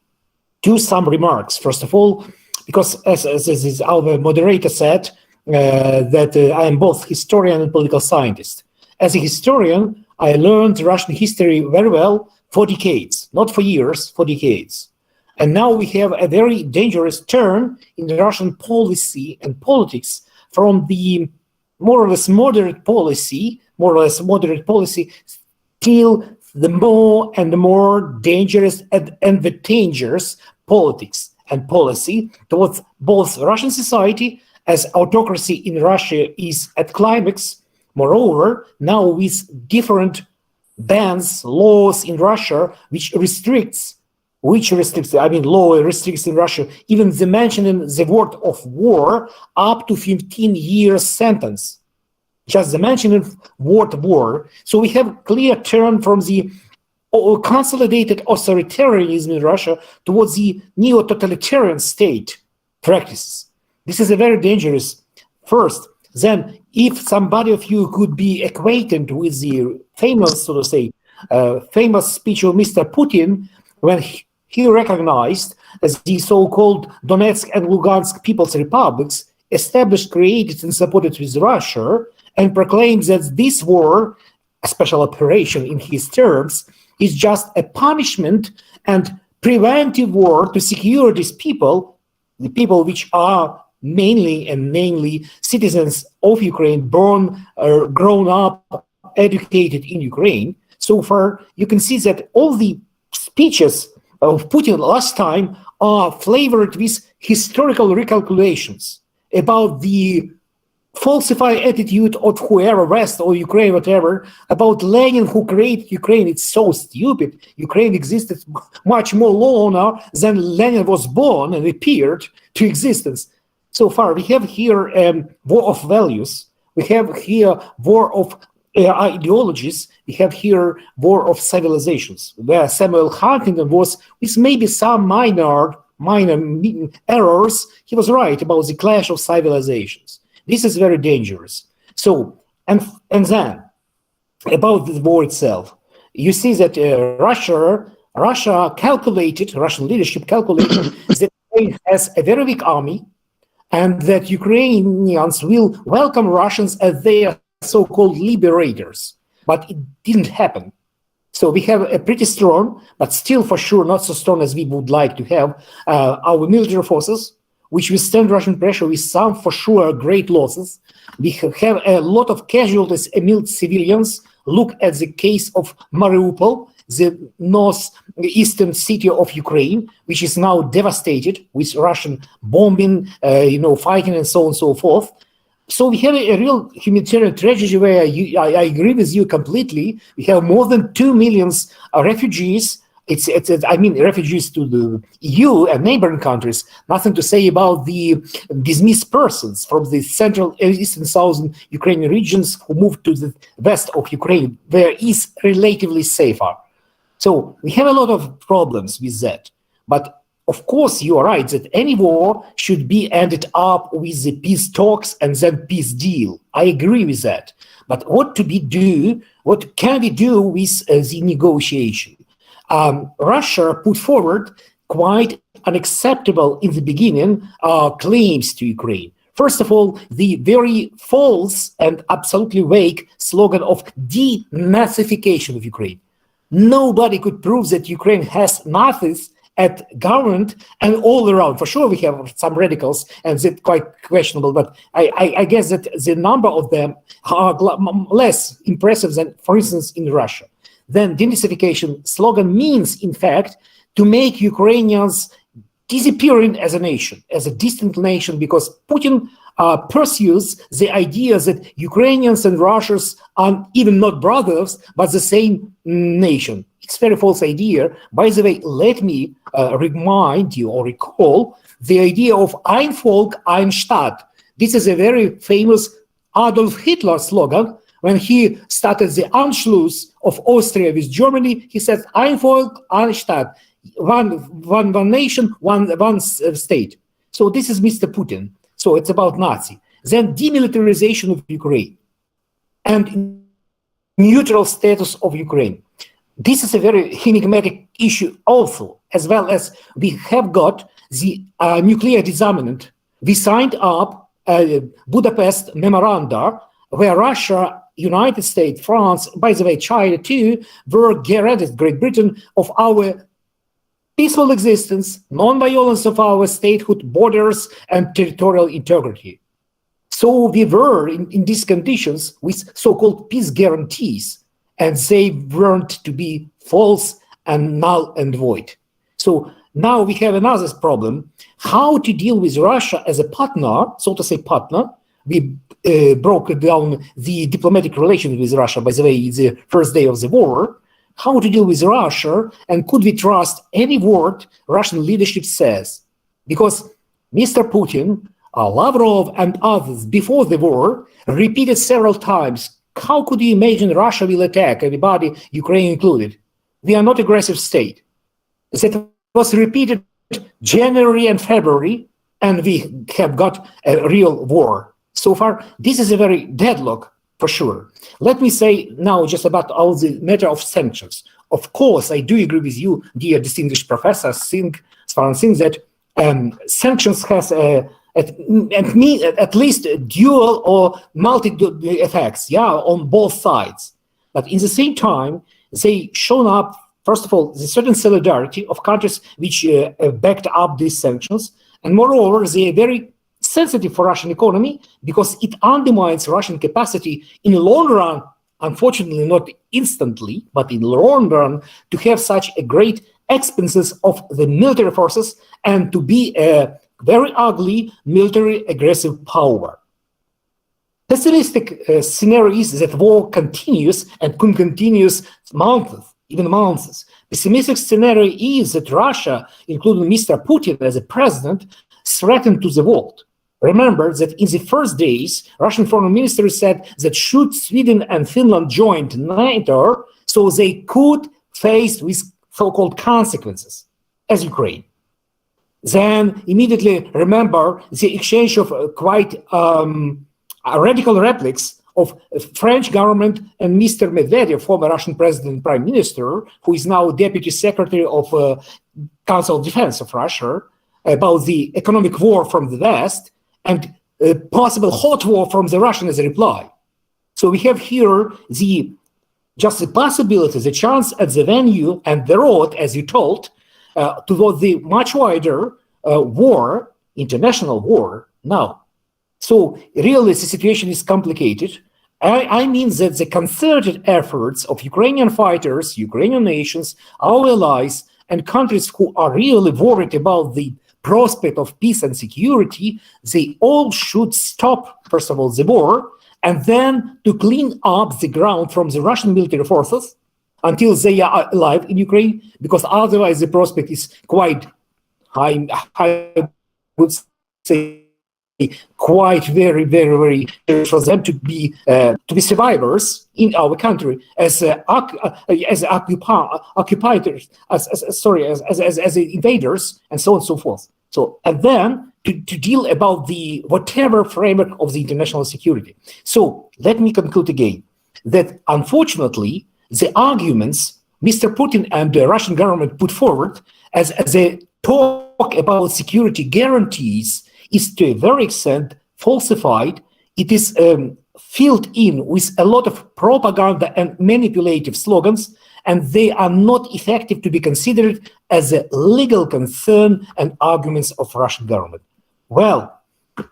do some remarks. First of all, because as our moderator said, that I am both historian and political scientist. As a historian, I learned Russian history very well for decades, not for years, for decades. And now we have a very dangerous turn in the Russian policy and politics from the more or less moderate policy till the more and more dangerous and the dangerous politics and policy towards both Russian society, as autocracy in Russia is at climax. Moreover, now with different bans, laws in Russia, law restricts in Russia, even the mentioning the word of war up to 15 years sentence. Just the mentioning word war. So we have clear turn from the consolidated authoritarianism in Russia towards the neo-totalitarian state practices. This is a very dangerous first. Then, if somebody of you could be acquainted with the famous, so to say, famous speech of Mr. Putin, when he recognized as the so-called Donetsk and Lugansk People's Republics, established, created, and supported with Russia, and proclaims that this war, a special operation in his terms, is just a punishment and preventive war to secure these people, the people which are mainly citizens of Ukraine, born or grown up, educated in Ukraine. So far, you can see that all the speeches of Putin last time are flavored with historical recalculations about the falsified attitude of whoever, West or Ukraine, whatever, about Lenin who created Ukraine. It's so stupid. Ukraine existed much more longer than Lenin was born and appeared to existence. So far, we have here war of values. We have here war of ideologies. We have here war of civilizations, where Samuel Huntington was, with maybe some minor errors, he was right about the clash of civilizations. This is very dangerous. So, and then, about the war itself, you see that Russian leadership calculated that Ukraine has a very weak army, and that Ukrainians will welcome Russians as their so-called liberators. But it didn't happen. So we have a pretty strong, but still for sure not so strong as we would like to have, our military forces, which withstand Russian pressure with some for sure great losses. We have a lot of casualties amid civilians. Look at the case of Mariupol, the northeastern city of Ukraine, which is now devastated with Russian bombing, fighting and so on and so forth. So we have a real humanitarian tragedy where I agree with you completely. We have more than 2 million refugees. I mean, refugees to the EU and neighboring countries. Nothing to say about the dismissed persons from the central, eastern, southern Ukrainian regions who moved to the west of Ukraine, where is relatively safer. So we have a lot of problems with that. But of course, you are right that any war should be ended up with the peace talks and then peace deal. I agree with that. But what can we do with the negotiation? Russia put forward quite unacceptable in the beginning claims to Ukraine. First of all, the very false and absolutely vague slogan of denazification of Ukraine. Nobody could prove that Ukraine has Nazis at government and all around. For sure, we have some radicals, and that's quite questionable, but I guess that the number of them are less impressive than, for instance, in Russia. Then denazification slogan means, in fact, to make Ukrainians disappearing as a nation, as a distant nation, because Putin pursues the idea that Ukrainians and Russians are even not brothers, but the same nation. It's a very false idea. By the way, let me remind you or recall the idea of Ein Volk, ein Staat. This is a very famous Adolf Hitler slogan. When he started the Anschluss of Austria with Germany, he said, Ein Volk, ein Staat, one nation, one state. So this is Mr. Putin. So it's about Nazi. Then demilitarization of Ukraine and neutral status of Ukraine. This is a very enigmatic issue also, as well as we have got the nuclear disarmament. We signed up Budapest Memoranda, where Russia, United States, France, by the way, China too, were guaranteed, Great Britain, of our peaceful existence, non-violence of our statehood, borders, and territorial integrity. So we were in these conditions with so-called peace guarantees, and they weren't to be false and null and void. So now we have another problem, how to deal with Russia as a partner, so to say partner. We broke down the diplomatic relations with Russia, by the way, the first day of the war. How to deal with Russia, and could we trust any word Russian leadership says? Because Mr. Putin, Lavrov, and others before the war repeated several times, how could you imagine Russia will attack everybody, Ukraine included? We are not an aggressive state. That was repeated January and February, and we have got a real war. So far, this is a very deadlock, for sure. Let me say now just about all the matter of sanctions. Of course, I do agree with you, dear distinguished professor, that sanctions has at least dual or multi effects, on both sides. But in the same time, they shown up, first of all, the certain solidarity of countries which backed up these sanctions, and moreover, they are very sensitive for Russian economy because it undermines Russian capacity in the long run, unfortunately not instantly, but in the long run, to have such a great expenses of the military forces and to be a very ugly military aggressive power. Pessimistic scenario is that war continues and could continue months, even months. Pessimistic scenario is that Russia, including Mr. Putin as a president, threatened to the world. Remember that in the first days, Russian foreign ministry said that should Sweden and Finland join NATO, so they could face with so-called consequences, as Ukraine. Then immediately remember the exchange of quite radical replics of French government and Mr. Medvedev, former Russian president and prime minister, who is now deputy secretary of Council of Defense of Russia, about the economic war from the West, and a possible hot war from the Russian as a reply. So we have here just the possibility, the chance at the venue and the road, as you told, toward the much wider war, international war now. So really the situation is complicated. I mean that the concerted efforts of Ukrainian fighters, Ukrainian nations, our allies, and countries who are really worried about the prospect of peace and security, they all should stop, first of all, the war, and then to clean up the ground from the Russian military forces until they are alive in Ukraine, because otherwise the prospect is quite high, I would say, quite very for them to be survivors in our country as occupiers, as invaders, and so on and so forth. So, and then to deal about the whatever framework of the international security. So let me conclude again that unfortunately the arguments Mr. Putin and the Russian government put forward as a talk about security guarantees is to a very extent falsified. It is filled in with a lot of propaganda and manipulative slogans, and they are not effective to be considered as a legal concern and arguments of Russian government. Well,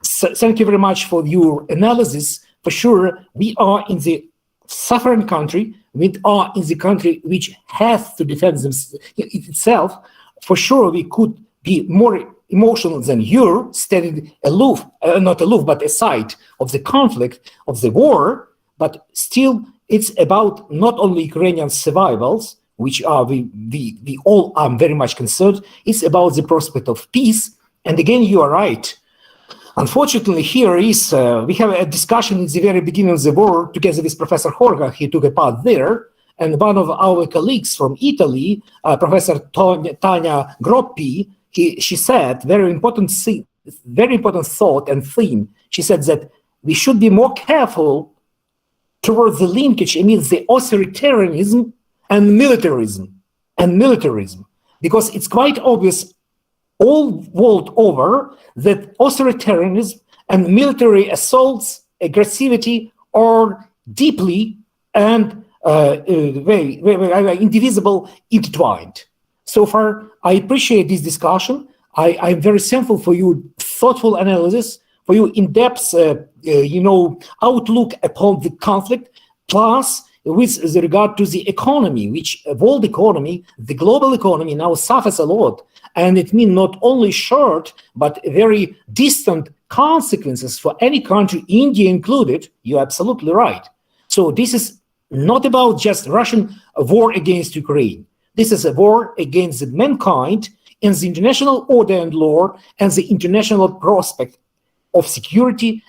thank you very much for your analysis. For sure, we are in the suffering country. We are in the country which has to defend itself. For sure, we could be more emotional than you, standing aloof, not aloof, but aside of the conflict, of the war. But still, it's about not only Ukrainian survivals, which are we all are very much concerned. It's about the prospect of peace. And again, you are right. Unfortunately, here is we have a discussion in the very beginning of the war together with Professor Horga. He took a part there. And one of our colleagues from Italy, Professor Tanya Groppi, she said very important thought and theme. She said that we should be more careful towards the linkage amidst the authoritarianism and militarism, because it's quite obvious all world over that authoritarianism and military assaults, aggressivity are deeply and very indivisible intertwined. So far, I appreciate this discussion. I'm very thankful for your thoughtful analysis, for your in-depth, outlook upon the conflict, plus with regard to the economy, which world economy, the global economy now suffers a lot. And it means not only short, but very distant consequences for any country, India included. You're absolutely right. So this is not about just Russian war against Ukraine. This is a war against mankind and the international order and law and the international prospect of security,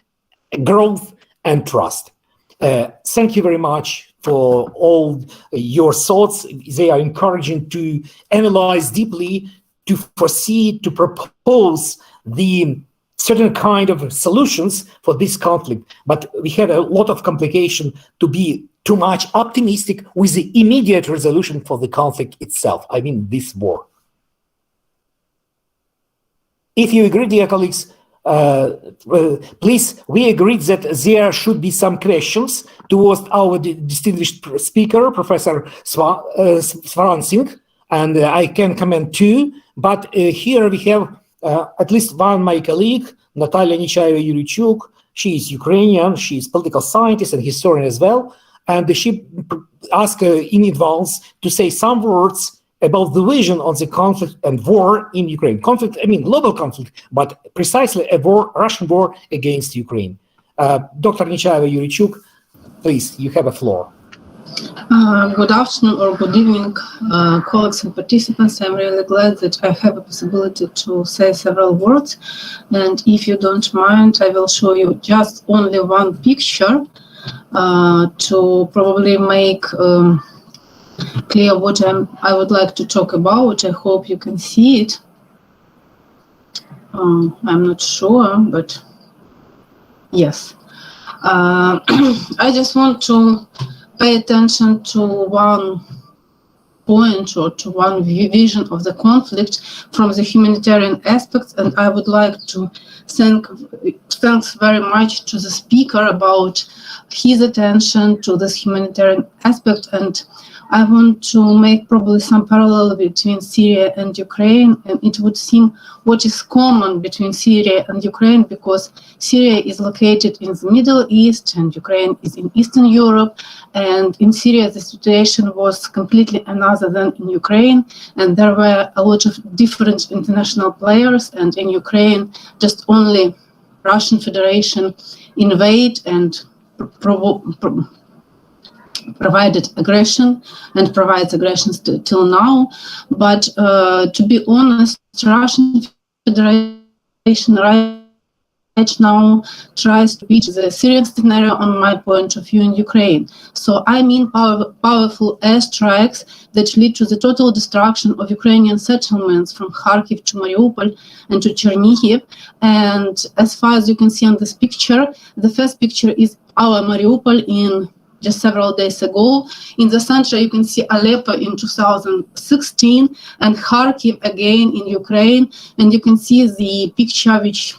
growth, and trust. Thank you very much for all your thoughts. They are encouraging to analyze deeply, to foresee, to propose the certain kind of solutions for this conflict. But we had a lot of complication to be too much optimistic with the immediate resolution for the conflict itself. I mean, this war. If you agree, dear colleagues, please, we agreed that there should be some questions towards our distinguished speaker, Professor Svaran Singh, and I can comment too. But here we have at least one my colleague, Natalia Nechaeva-Yurichuk. She is Ukrainian, she is political scientist and historian as well. And she asked in advance to say some words about the vision on the conflict and war in Ukraine. Conflict, I mean global conflict, but precisely a war, Russian war against Ukraine. Dr. Nechaeva-Yurichuk, please, you have a floor. Good afternoon or good evening, colleagues and participants. I'm really glad that I have a possibility to say several words. And if you don't mind, I will show you just only one picture to probably make clear what I would like to talk about. I hope you can see it. I'm not sure, but yes. I just want to pay attention to one point or to one vision of the conflict from the humanitarian aspect, and I would like to thanks very much to the speaker about his attention to this humanitarian aspect and I want to make probably some parallel between Syria and Ukraine, and it would seem what is common between Syria and Ukraine, because Syria is located in the Middle East and Ukraine is in Eastern Europe, and in Syria the situation was completely another than in Ukraine, and there were a lot of different international players, and in Ukraine just only Russian Federation invade and provided aggression and provides aggression till now. But to be honest, Russian Federation right now tries to reach the Syrian scenario, on my point of view, in Ukraine. So I mean powerful airstrikes that lead to the total destruction of Ukrainian settlements from Kharkiv to Mariupol and to Chernihiv. And as far as you can see on this picture, the first picture is our Mariupol in just several days ago. In the center, you can see Aleppo in 2016 and Kharkiv again in Ukraine. And you can see the picture which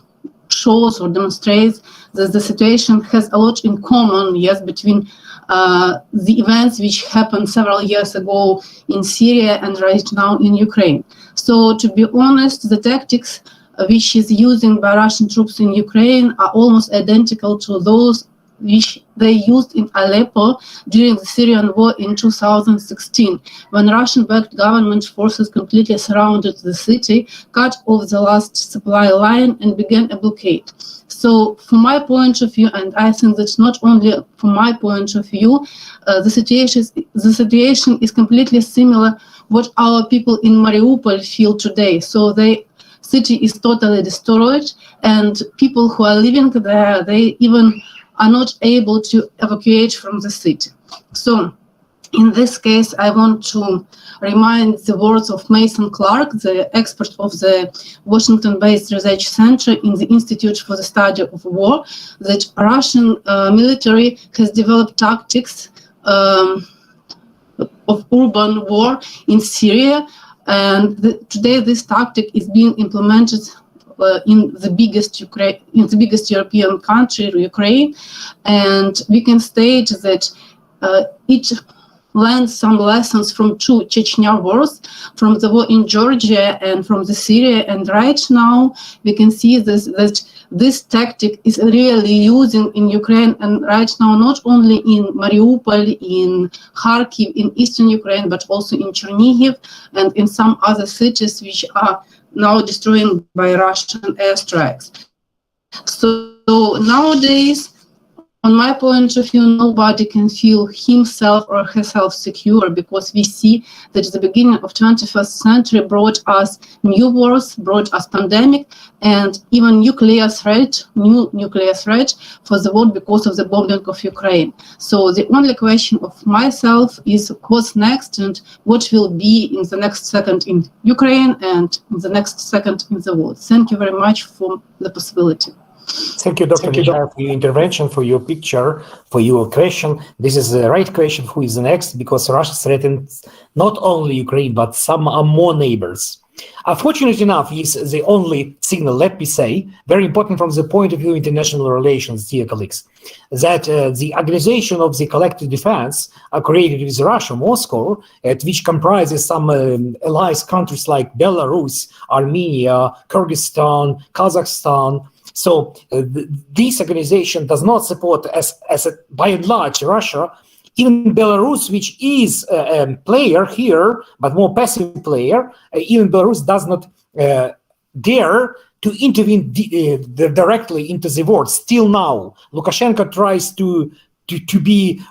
shows or demonstrates that the situation has a lot in common, yes, between the events which happened several years ago in Syria and right now in Ukraine. So to be honest, the tactics which is using by Russian troops in Ukraine are almost identical to those which they used in Aleppo during the Syrian war in 2016, when Russian-backed government forces completely surrounded the city, cut off the last supply line, and began a blockade. So from my point of view, and I think that's not only from my point of view, the situation is completely similar what our people in Mariupol feel today. So the city is totally destroyed, and people who are living there, they even are not able to evacuate from the city. So in this case, I want to remind the words of Mason Clark, the expert of the Washington-based research center in the Institute for the Study of War, that Russian military has developed tactics of urban war in Syria, and today this tactic is being implemented in the biggest European country, Ukraine, and we can state that it learned some lessons from two Chechnya wars, from the war in Georgia and from the Syria, and right now we can see that this tactic is really using in Ukraine, and right now not only in Mariupol, in Kharkiv, in eastern Ukraine, but also in Chernihiv and in some other cities which are now destroyed by Russian airstrikes. So nowadays, on my point of view, nobody can feel himself or herself secure, because we see that the beginning of 21st century brought us new wars, brought us pandemic, and even new nuclear threat for the world because of the bombing of Ukraine. So the only question of myself is what's next and what will be in the next second in Ukraine and in the next second in the world. Thank you very much for the possibility. Thank you, Dr. Nishar, for your intervention, for your picture, for your question. This is the right question, who is next, because Russia threatens not only Ukraine, but some more neighbors. Unfortunately enough, is the only signal, let me say, very important from the point of view of international relations, dear colleagues, that the organization of the collective defense created with Russia, Moscow, which comprises some allied countries like Belarus, Armenia, Kyrgyzstan, Kazakhstan. So this organization does not support, by and large, Russia. Even Belarus, which is a player here, but more passive player, even Belarus does not dare to intervene directly into the war. Still now, Lukashenko tries to be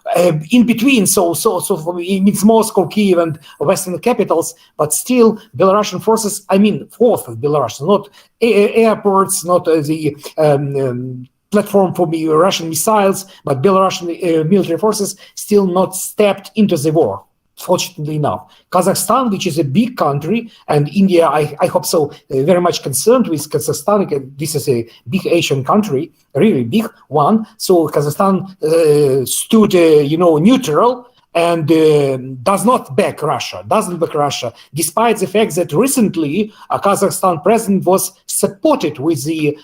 in between, so it means Moscow, Kiev, and Western capitals, but still Belarusian forces, forth of Belarus, not airports, not the platform for Russian missiles, but Belarusian military forces still not stepped into the war, fortunately enough. Kazakhstan, which is a big country, and India, I hope so, very much concerned with Kazakhstan. This is a big Asian country, really big one. So Kazakhstan stood, neutral and doesn't back Russia, despite the fact that recently a Kazakhstan president was supported with the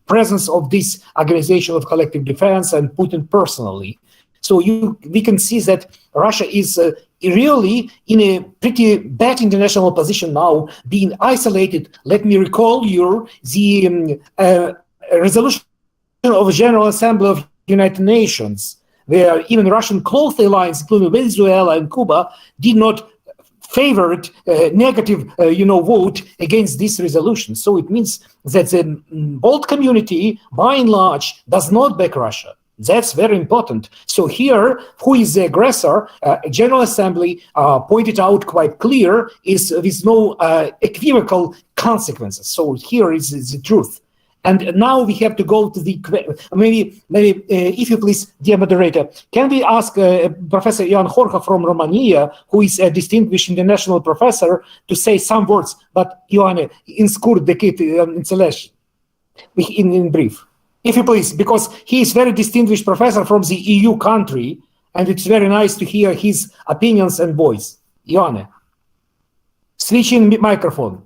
presence of this organization of collective defense and Putin personally. So we can see that Russia is really in a pretty bad international position now, being isolated. Let me recall you the resolution of the General Assembly of United Nations, where even Russian close allies, including Venezuela and Cuba, did not favor negative, vote against this resolution. So it means that the world community, by and large, does not back Russia. That's very important. So here, who is the aggressor? General Assembly pointed out quite clear is with no equivocal consequences. So here is the truth. And now we have to go to the, maybe if you please, dear moderator, can we ask Professor Ioan Horha from Romania, who is a distinguished international professor, to say some words, but Ioane, in scurt decât înțelegi, in brief. If you please, because he is very distinguished professor from the EU country, and it's very nice to hear his opinions and voice. Ioane, switch in microphone.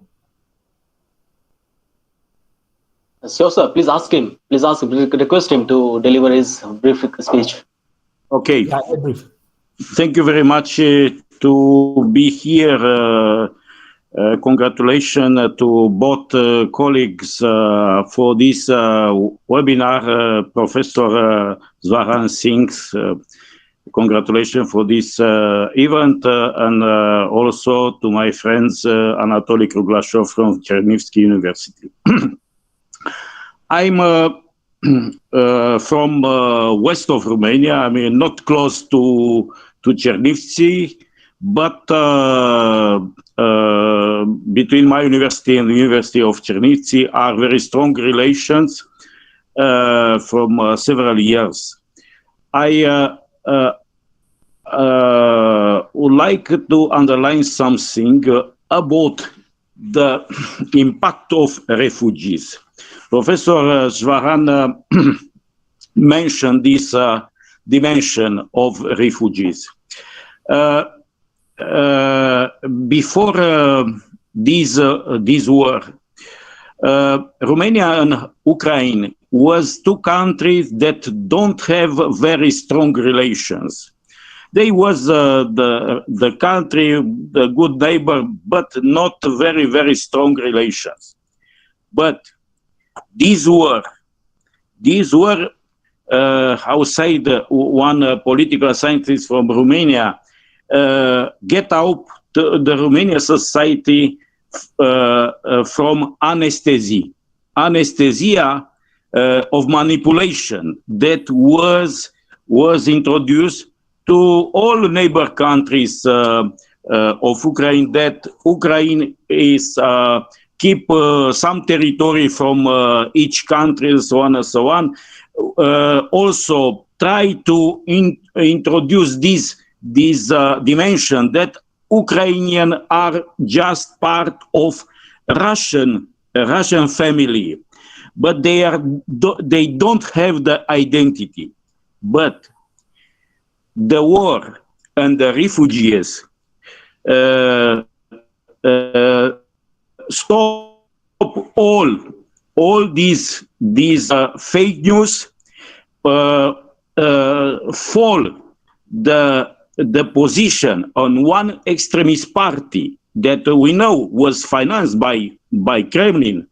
Sure, sir. Please ask him. Request him to deliver his brief speech. Okay. Yeah, brief. Thank you very much to be here. Congratulations to both colleagues for this webinar. Professor Zoran Singh, congratulations for this event, and also to my friends Anatoly Kruglashev from Chernivtsi University. I'm from west of Romania. I mean, not close to Chernivtsi, but between my university and the University of Chernivtsi are very strong relations from several years. I would like to underline something about the impact of refugees. Professor Zoran mentioned this dimension of refugees. Before this war, Romania and Ukraine was two countries that don't have very strong relations. They was the country, the good neighbor, but not very, very strong relations. But this war, outside one political scientist from Romania, get out the Romanian society from anesthesia of manipulation that was introduced to all neighbor countries of Ukraine, that Ukraine is keep some territory from each country, and so on and so on. Also try to introduce this dimension that Ukrainians are just part of Russian family, but they don't have the identity. But the war and the refugees stop all these fake news, fall the position on one extremist party that we know was financed by Kremlin.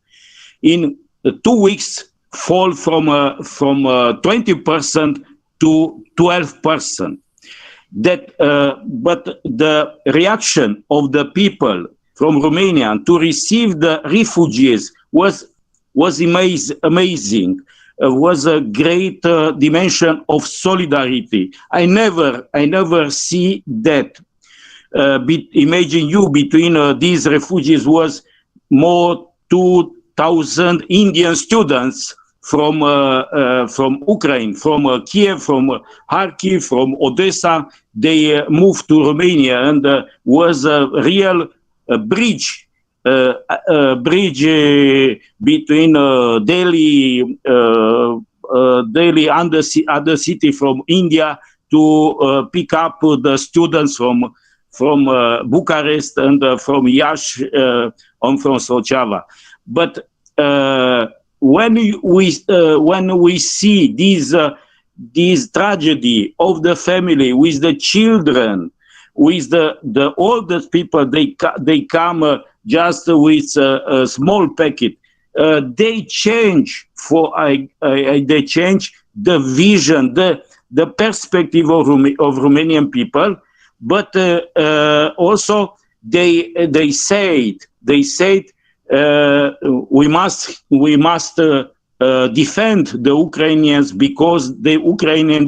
In 2 weeks, fall from 20% to 12%. But the reaction of the people from Romania to receive the refugees was amazing. Was a great dimension of solidarity. I never see that. Imagine you between these refugees was more 2,000 Indian students from Ukraine, from Kiev, from Kharkiv, from Odessa. They moved to Romania, and was a real bridge between Delhi and the other city from India to pick up the students from Bucharest and from Iași and from Suceava. But when we see this tragedy of the family with the children, with the oldest people, they come just with a small packet. They change they change the vision, the perspective of Romanian people, but also they said we must defend the Ukrainians because the Ukrainians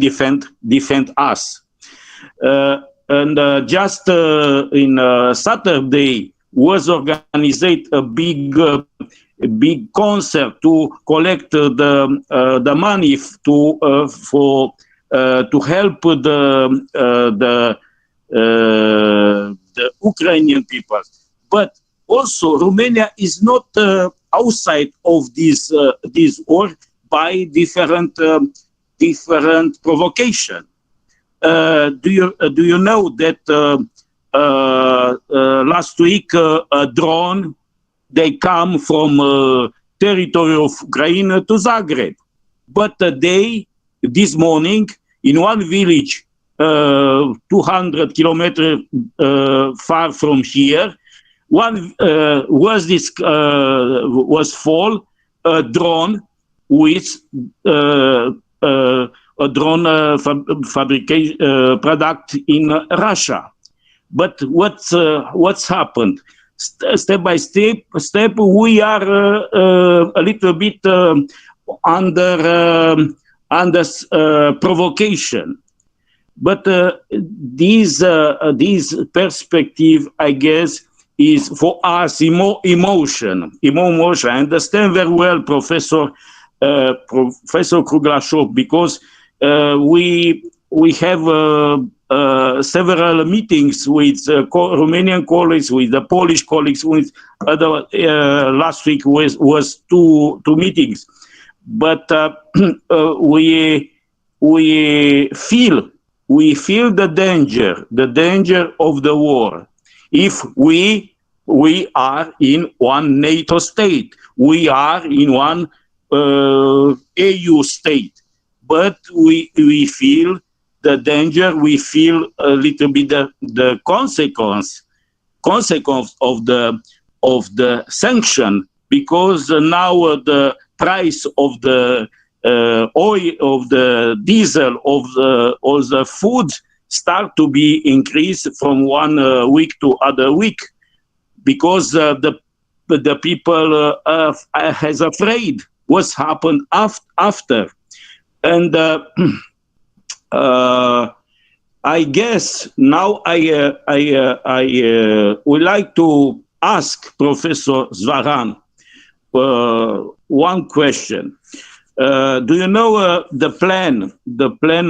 defend us. And just in Saturday was organized a big concert to collect the money to help the Ukrainian people. But also Romania is not outside of this war by different provocation. Do you know that last week a drone they come from territory of Ukraine to Zagreb, but this morning in one village 200 kilometers far from here, one was fall a drone with a drone fabrication product in Russia. But what's happened? Step by step, we are a little bit under provocation. But this perspective, I guess, is for us emotion. I understand very well, Professor Kruglaszov, because we have several meetings with Romanian colleagues, with the Polish colleagues, with other. Last week was two meetings, but we feel the danger of the war. If we are in one NATO state, we are in one EU state, but we feel the danger, we feel a little bit the consequence of the sanction, because now the price of the oil, of the diesel, of the food start to be increased from one week to other week, because the people has afraid what's happened after. And I guess now I would like to ask Professor Zvaran one question. Do you know the plan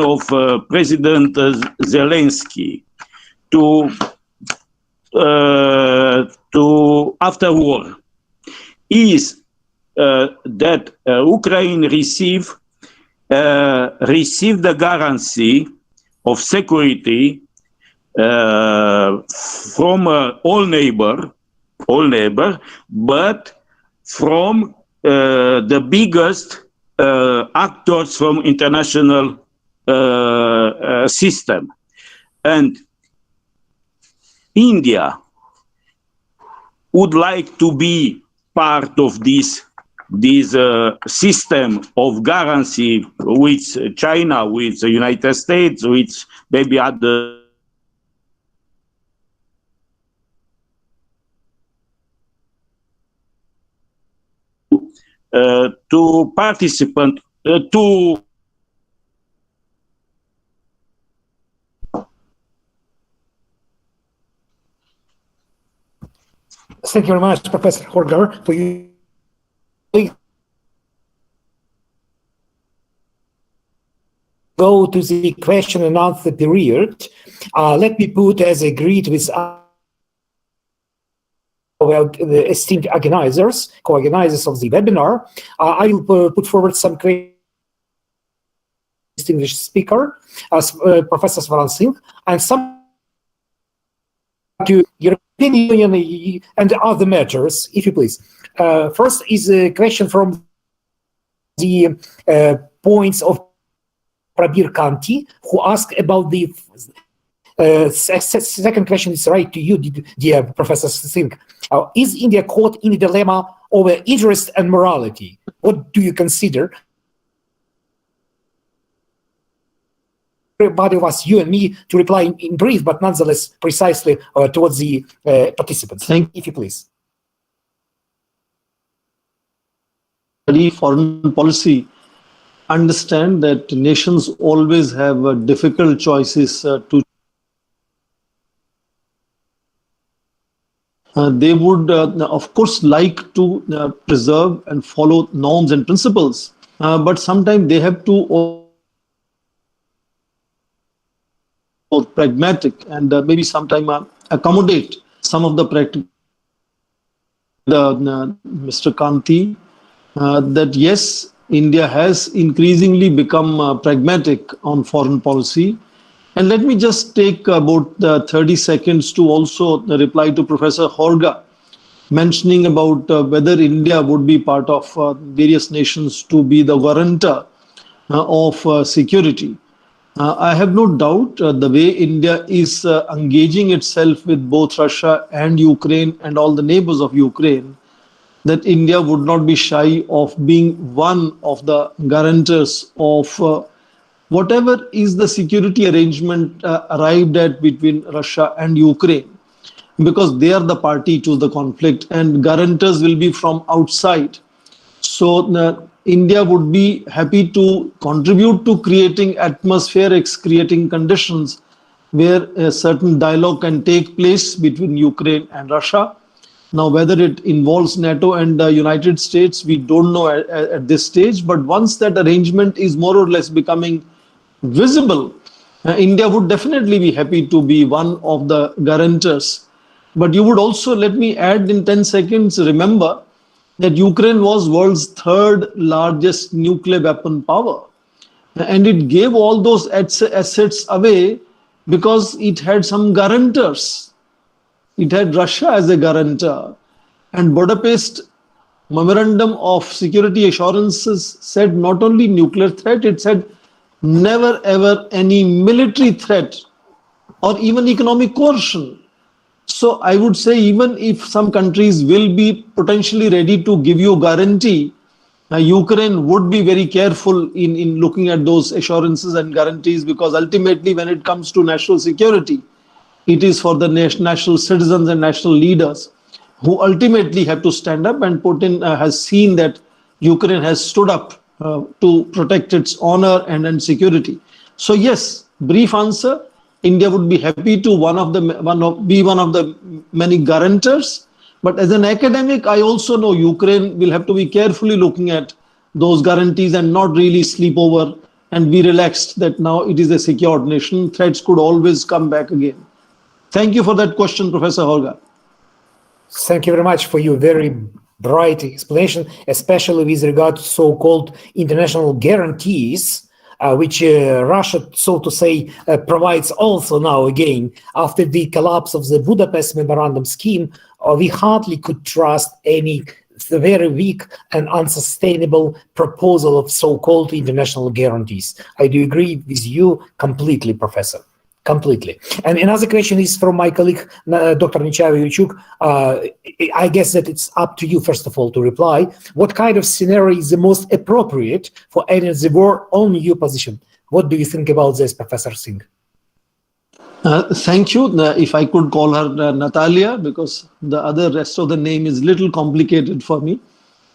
of President Zelensky to after war is that Ukraine receive the guarantee of security from all neighbor, but from the biggest actors from international system. And India would like to be part of this system of guarantee with China, with the United States, with maybe other to participant to Thank you very much, Professor Horger, for you. Go to the question and answer period. Let me put, as agreed with the esteemed organizers, co-organizers of the webinar, I will put forward some distinguished speaker, as Professor Zvaran Singh, and some to European Union and other matters, if you please. First is a question from the points of Prabir Kanti, who asked about the Second question is right to you, dear Professor Singh. Is India caught in a dilemma over interest and morality? What do you consider? Everybody of us, you and me, to reply in brief, but nonetheless precisely towards the participants. If you please. Foreign policy, understand that nations always have difficult choices to. They would, of course, like to preserve and follow norms and principles, but sometimes they have to or pragmatic and maybe sometime accommodate some of the practical. Mr. Kanti, that yes, India has increasingly become pragmatic on foreign policy. And let me just take about 30 seconds to also reply to Professor Horga, mentioning about whether India would be part of various nations to be the guarantor of security. I have no doubt the way India is engaging itself with both Russia and Ukraine and all the neighbors of Ukraine, that India would not be shy of being one of the guarantors of whatever is the security arrangement arrived at between Russia and Ukraine, because they are the party to the conflict and guarantors will be from outside. So India would be happy to contribute to creating atmospherics, creating conditions where a certain dialogue can take place between Ukraine and Russia. Now, whether it involves NATO and the United States, we don't know at this stage. But once that arrangement is more or less becoming visible, India would definitely be happy to be one of the guarantors. But you would also, let me add in 10 seconds, remember that Ukraine was world's third largest nuclear weapon power. And it gave all those assets away because it had some guarantors. It had Russia as a guarantor. And Budapest Memorandum of Security Assurances said not only nuclear threat, it said never ever any military threat or even economic coercion. So I would say even if some countries will be potentially ready to give you a guarantee, Ukraine would be very careful in looking at those assurances and guarantees, because ultimately when it comes to national security, it is for the national citizens and national leaders who ultimately have to stand up, and Putin has seen that Ukraine has stood up to protect its honor and security. So yes, brief answer, India would be happy to be one of the many guarantors. But as an academic, I also know Ukraine will have to be carefully looking at those guarantees and not really sleep over and be relaxed that now it is a secured nation. Threats could always come back again. Thank you for that question, Professor Horga. Thank you very much for your very bright explanation, especially with regard to so-called international guarantees, which Russia, so to say, provides also now again. After the collapse of the Budapest Memorandum scheme, we hardly could trust any very weak and unsustainable proposal of so-called international guarantees. I do agree with you completely, Professor. Completely. And another question is from my colleague, Dr. Nechayev-Yurichuk. I guess that it's up to you, first of all, to reply. What kind of scenario is the most appropriate for ending the war on your position? What do you think about this, Professor Singh? Thank you. If I could call her Natalia, because the rest of the name is little complicated for me.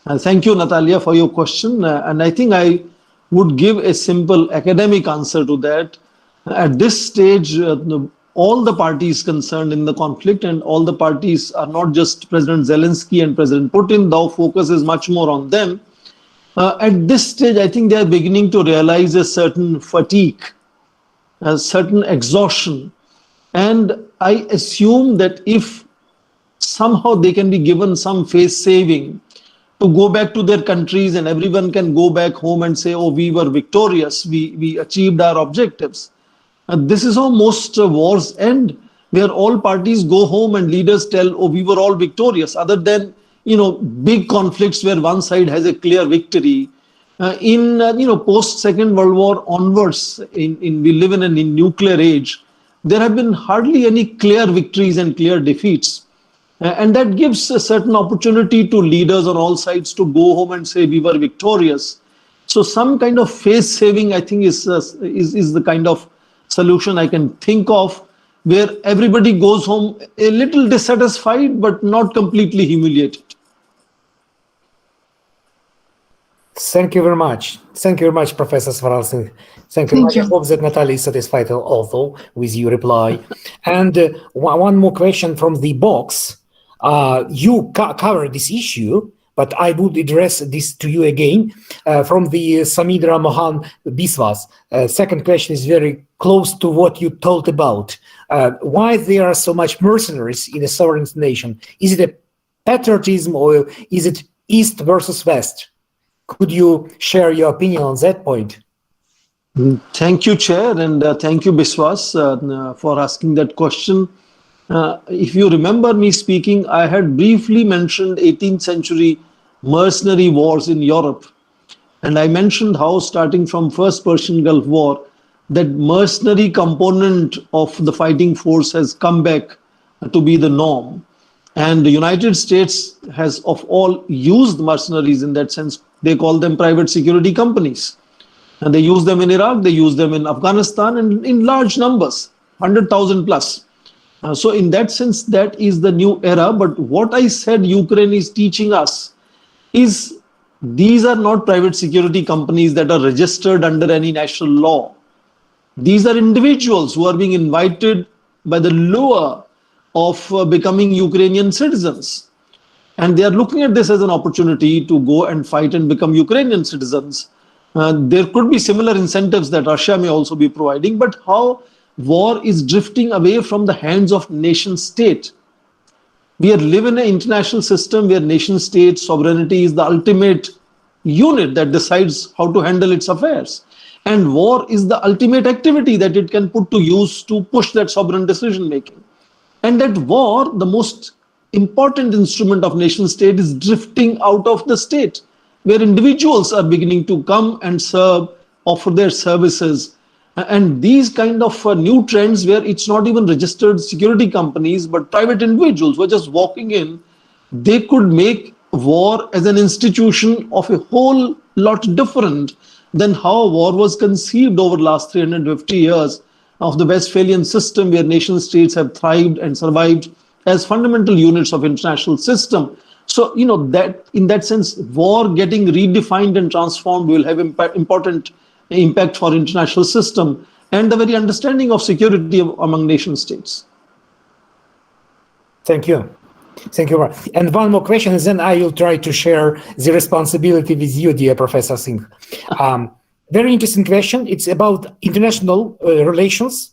Thank you, Natalia, for your question. And I think I would give a simple academic answer to that. At this stage, all the parties concerned in the conflict, and all the parties are not just President Zelensky and President Putin, though focus is much more on them. At this stage, I think they are beginning to realize a certain fatigue, a certain exhaustion. And I assume that if somehow they can be given some face saving to go back to their countries and everyone can go back home and say, oh, we were victorious, we achieved our objectives. This is how most wars end, where all parties go home and leaders tell, oh, we were all victorious, other than, big conflicts where one side has a clear victory. Post Second World War onwards, we live in a nuclear age. there have been hardly any clear victories and clear defeats. And that gives a certain opportunity to leaders on all sides to go home and say we were victorious. So some kind of face saving, I think, is the kind of solution I can think of, where everybody goes home a little dissatisfied, but not completely humiliated. Thank you very much. Thank you very much, Professor Svaralsing. Thank you very much. I hope that Natalia is satisfied also with your reply. And one more question from the box. You covered this issue, but I would address this to you again from the Samidra Mohan Biswas. Second question is very close to what you told about. Why there are so much mercenaries in a sovereign nation? Is it a patriotism or is it East versus West? Could you share your opinion on that point? Thank you, Chair, and thank you, Biswas, for asking that question. If you remember me speaking, I had briefly mentioned 18th century mercenary wars in Europe. And I mentioned how, starting from First Persian Gulf War, that mercenary component of the fighting force has come back to be the norm. And the United States has of all used mercenaries in that sense. They call them private security companies. And they use them in Iraq, they use them in Afghanistan, and in large numbers, 100,000 plus. So in that sense, that is the new era. But what I said Ukraine is teaching us is these are not private security companies that are registered under any national law. These are individuals who are being invited by the lure of becoming Ukrainian citizens. And they are looking at this as an opportunity to go and fight and become Ukrainian citizens. There could be similar incentives that Russia may also be providing, but how war is drifting away from the hands of nation state. We live in an international system where nation state sovereignty is the ultimate unit that decides how to handle its affairs. And war is the ultimate activity that it can put to use to push that sovereign decision making. And that war, the most important instrument of nation state, is drifting out of the state, where individuals are beginning to come and serve, offer their services. And these kind of new trends where it's not even registered security companies, but private individuals who are just walking in, they could make war as an institution of a whole lot different than how war was conceived over the last 350 years of the Westphalian system, where nation states have thrived and survived as fundamental units of international system. So, that in that sense, war getting redefined and transformed will have important impact for international system and the very understanding of security among nation states. Thank you. Thank you. And one more question, and then I will try to share the responsibility with you, dear Professor Singh. Very interesting question. It's about international relations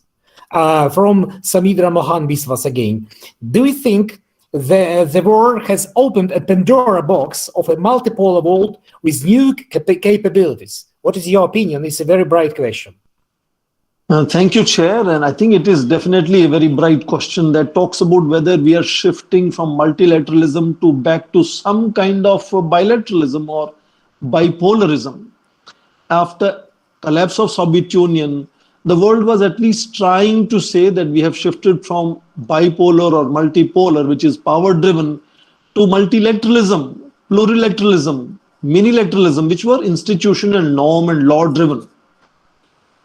from Samidra Mohan Biswas again. Do you think the war has opened a Pandora box of a multipolar world with new capabilities? What is your opinion? It's a very bright question. Thank you, Chair. And I think it is definitely a very bright question that talks about whether we are shifting from multilateralism to back to some kind of bilateralism or bipolarism. After collapse of Soviet Union, the world was at least trying to say that we have shifted from bipolar or multipolar, which is power-driven, to multilateralism, plurilateralism, minilateralism, which were institutional, norm and law-driven.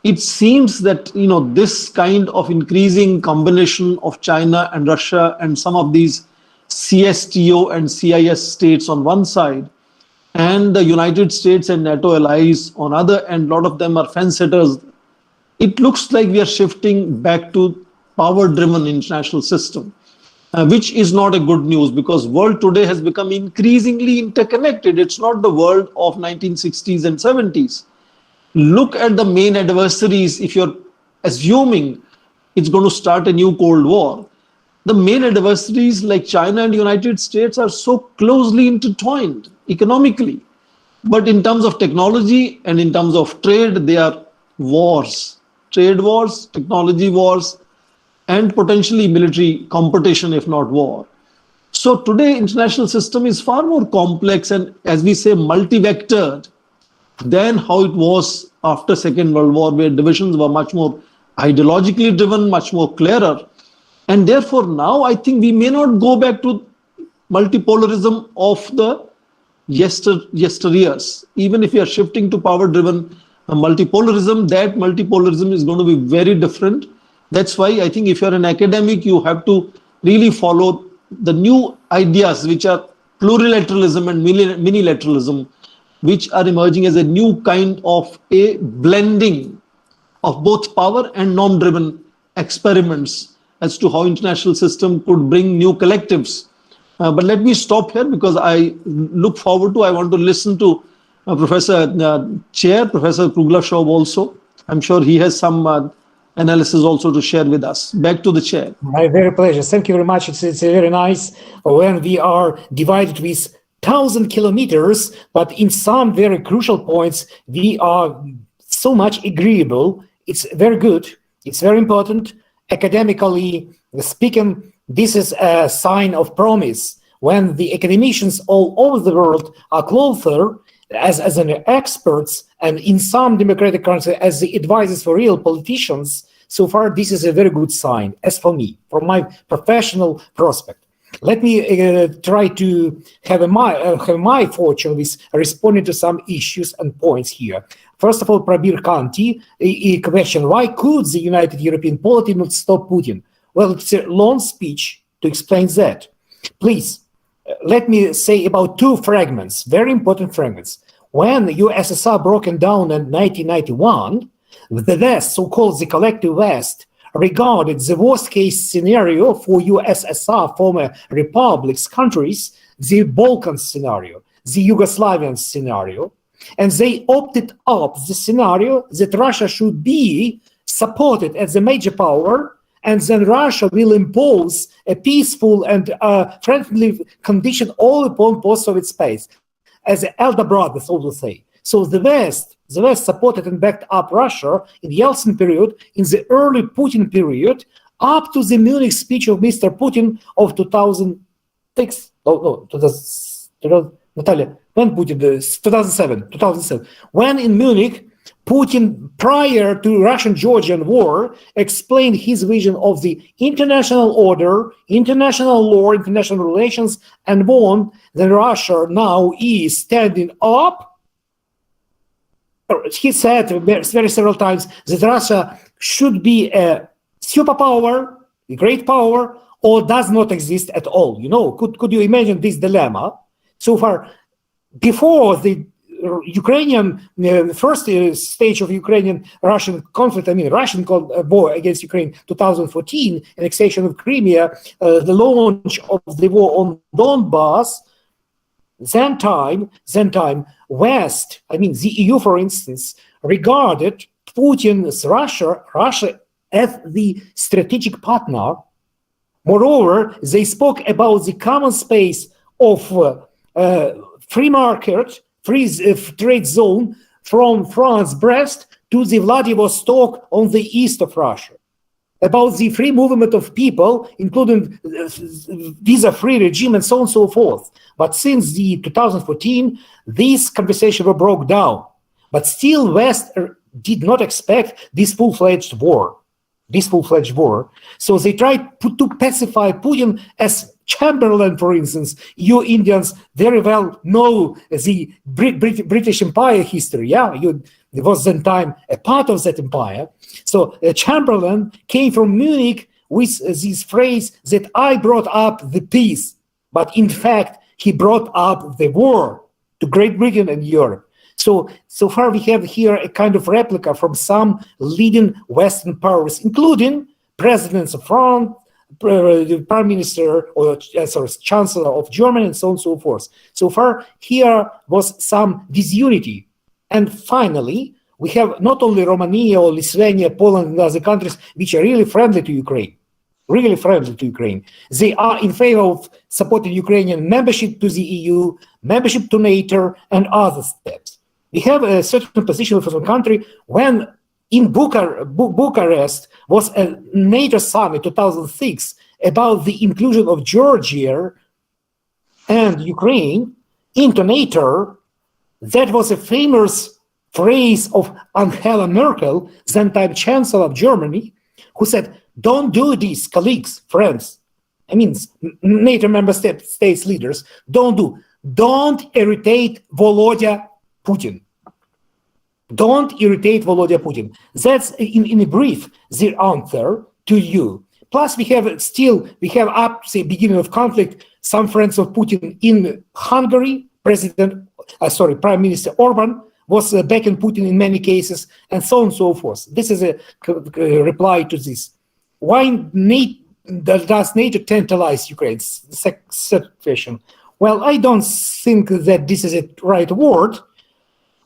It seems that this kind of increasing combination of China and Russia and some of these CSTO and CIS states on one side, and the United States and NATO allies on other, and a lot of them are fence-sitters. It looks like we are shifting back to power-driven international system, which is not a good news because world today has become increasingly interconnected. It's not the world of 1960s and 70s. Look at the main adversaries. If you're assuming it's going to start a new Cold War, the main adversaries like China and United States are so closely intertwined economically. But in terms of technology and in terms of trade, they are wars, trade wars, technology wars, and potentially military competition, if not war. So today, international system is far more complex and, as we say, multi-vectored than how it was after Second World War, where divisions were much more ideologically driven, much more clearer. And therefore, now I think we may not go back to multipolarism of the yesteryears. Even if we are shifting to power-driven multipolarism, that multipolarism is going to be very different. That's why I think if you're an academic, you have to really follow the new ideas, which are plurilateralism and minilateralism, which are emerging as a new kind of a blending of both power and norm-driven experiments as to how international system could bring new collectives. But let me stop here because I want to listen to Professor Chair, Professor Kruglashaw also. I'm sure he has some analysis also to share with us. Back to the chair. My very pleasure. Thank you very much. It's very nice when we are divided with 1,000 kilometers, but in some very crucial points, we are so much agreeable. It's very good. It's very important. Academically speaking, this is a sign of promise. When the academicians all over the world are closer as an experts and in some democratic countries as the advisors for real politicians, so far this is a very good sign, as for me, from my professional prospect. Let me try to have my fortune with responding to some issues and points here. First of all, Prabir Kanti, a question, why could the United European Polity not stop Putin? Well, it's a long speech to explain that. Please, let me say about two fragments, very important fragments. When the USSR broken down in 1991, the West, so-called the collective West, regarded the worst-case scenario for USSR former republics, countries, the Balkan scenario, the Yugoslavian scenario, and they opted up the scenario that Russia should be supported as a major power, and then Russia will impose a peaceful and friendly condition all upon post-Soviet space, as the elder brother, so to say. So the West supported and backed up Russia in the Yeltsin period, in the early Putin period, up to the Munich speech of Mr. Putin of 2006. Natalia, when Putin, 2007. When in Munich, Putin, prior to Russian-Georgian war, explained his vision of the international order, international law, international relations, and warned that Russia now is standing up. He said very several times that Russia should be a superpower, a great power, or does not exist at all. You know, could you imagine this dilemma? So far, before the Ukrainian first stage of Ukrainian-Russian conflict, Russian war against Ukraine, 2014, annexation of Crimea, the launch of the war on Donbass. Then time, West, the EU, for instance, regarded Putin's Russia as the strategic partner. Moreover, they spoke about the common space of free market, free trade zone from France, Brest, to the Vladivostok on the east of Russia. About the free movement of people, including visa-free regime and so on and so forth. But since the 2014, these conversations were broke down. But still, West did not expect this full-fledged war. So they tried to pacify Putin as Chamberlain, for instance. You Indians very well know the British Empire history. There was then time a part of that empire. So Chamberlain came from Munich with this phrase that I brought up the peace, but in fact he brought up the war to Great Britain and Europe. So far we have here a kind of replica from some leading Western powers, including presidents of France, the Prime Minister or Chancellor of Germany, and so on and so forth. So far here was some disunity. And finally, we have not only Romania or Lithuania, Poland, and other countries which are really friendly to Ukraine. They are in favor of supporting Ukrainian membership to the EU, membership to NATO, and other steps. We have a certain position for some country when in Bucharest was a NATO summit 2006 about the inclusion of Georgia and Ukraine into NATO. That was a famous phrase of Angela Merkel, then-time Chancellor of Germany, who said, don't do this, colleagues, friends. I mean, NATO member states leaders, don't irritate Volodya Putin. Don't irritate Volodya Putin. That's, in a brief, the answer to you. Plus, we have up to the beginning of conflict, some friends of Putin in Hungary, Prime Minister Orban was backing Putin in many cases, and so on and so forth. This is a reply to this. Why does NATO tantalize Ukraine? Second question. Well, I don't think that this is a right word,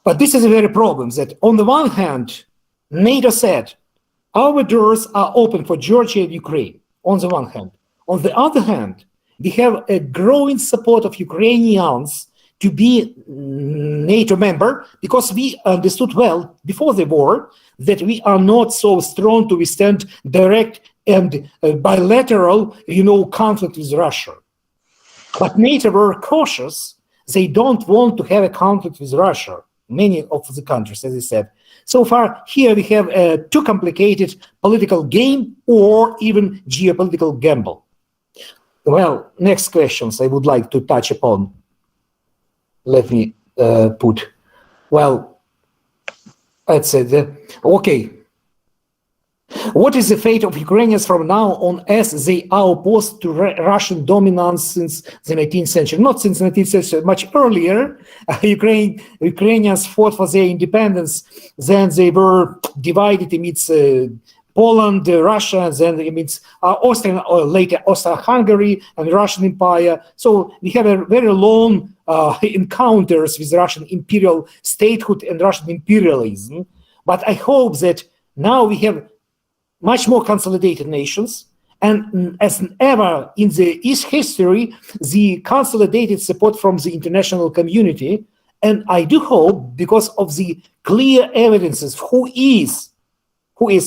but this is a very problem that on the one hand, NATO said, our doors are open for Georgia and Ukraine, on the one hand. On the other hand, we have a growing support of Ukrainians to be NATO member, because we understood well before the war that we are not so strong to withstand direct and bilateral, conflict with Russia. But NATO were cautious. They don't want to have a conflict with Russia, many of the countries, as I said. So far, here we have a too complicated political game or even geopolitical gamble. Well, next questions I would like to touch upon. Let me put, well, let's say, okay. What is the fate of Ukrainians from now on, as they are opposed to Russian dominance since the 19th century? Not since the 19th century, much earlier. Ukrainians fought for their independence. Then they were divided amidst Poland, Russia, then amidst Austria, or later Austria-Hungary and Russian Empire. So we have a very long encounters with Russian imperial statehood and Russian imperialism. But I hope that now we have much more consolidated nations, and as ever in the East history, the consolidated support from the international community. And I do hope, because of the clear evidences who is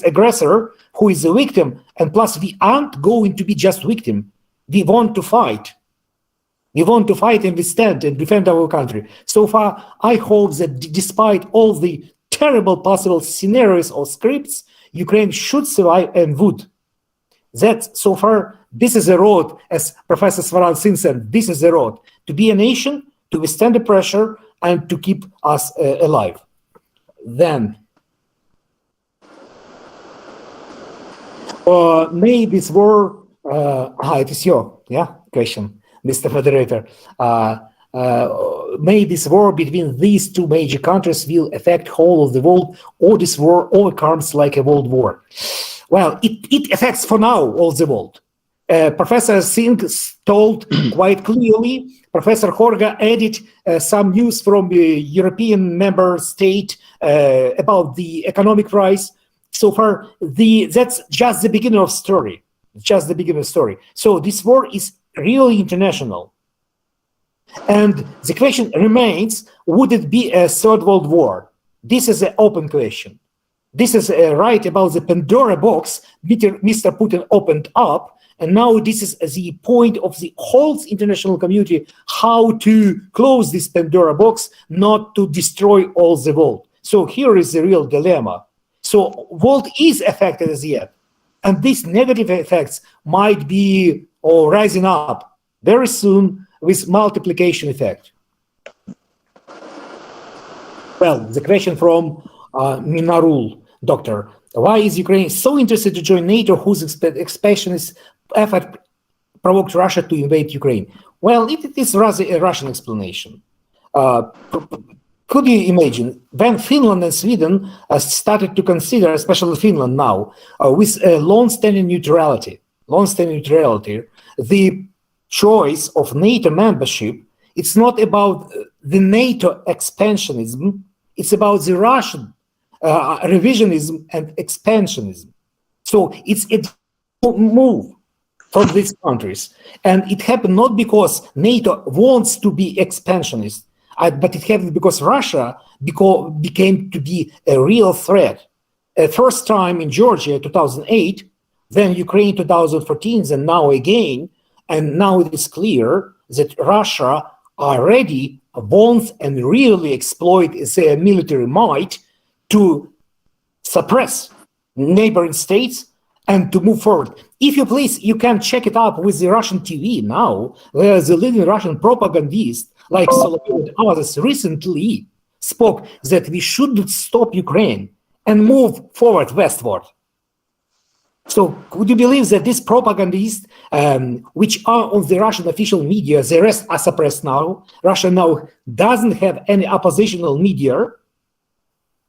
aggressor, who is the victim, and plus we aren't going to be just victim. We want to fight. We want to fight and withstand and defend our country. So far, I hope that despite all the terrible possible scenarios or scripts, Ukraine should survive and would. That, so far, this is the road, as Professor Svaran Sin said, this is the road, to be a nation, to withstand the pressure, and to keep us alive. Then, may this war, it is your question, Mr. Moderator. May this war between these two major countries will affect whole of the world, or this war overcomes like a world war? Well, it affects for now all the world. Professor Singh told quite clearly. Professor Horga added some news from the European member state about the economic rise. So far, that's just the beginning of story. Just the beginning of story. So this war is really international. And the question remains, would it be a third world war? This is an open question. This is right about the Pandora box Mr. Putin opened up. And now this is the point of the whole international community, how to close this Pandora box, not to destroy all the world. So here is the real dilemma. So world is affected as yet. And these negative effects might be rising up very soon with multiplication effect. Well, the question from Minarul, doctor. Why is Ukraine so interested to join NATO, whose expansionist effort provoked Russia to invade Ukraine? Well, it is rather a Russian explanation. Could you imagine when Finland and Sweden started to consider, especially Finland now, with long-standing neutrality, the choice of NATO membership, it's not about the NATO expansionism, it's about the Russian revisionism and expansionism. So it's a move from these countries. And it happened not because NATO wants to be expansionist, but it happened because Russia became to be a real threat. First time in Georgia, 2008, then Ukraine, 2014, and now again. And now it is clear that Russia already wants and really exploit their military might to suppress neighboring states and to move forward. If you please, you can check it up with the Russian TV now, where the leading Russian propagandist, like Solovey and others, recently spoke that we should stop Ukraine and move forward westward. So would you believe that these propagandists, which are on the Russian official media, the rest are suppressed now? Russia now doesn't have any oppositional media.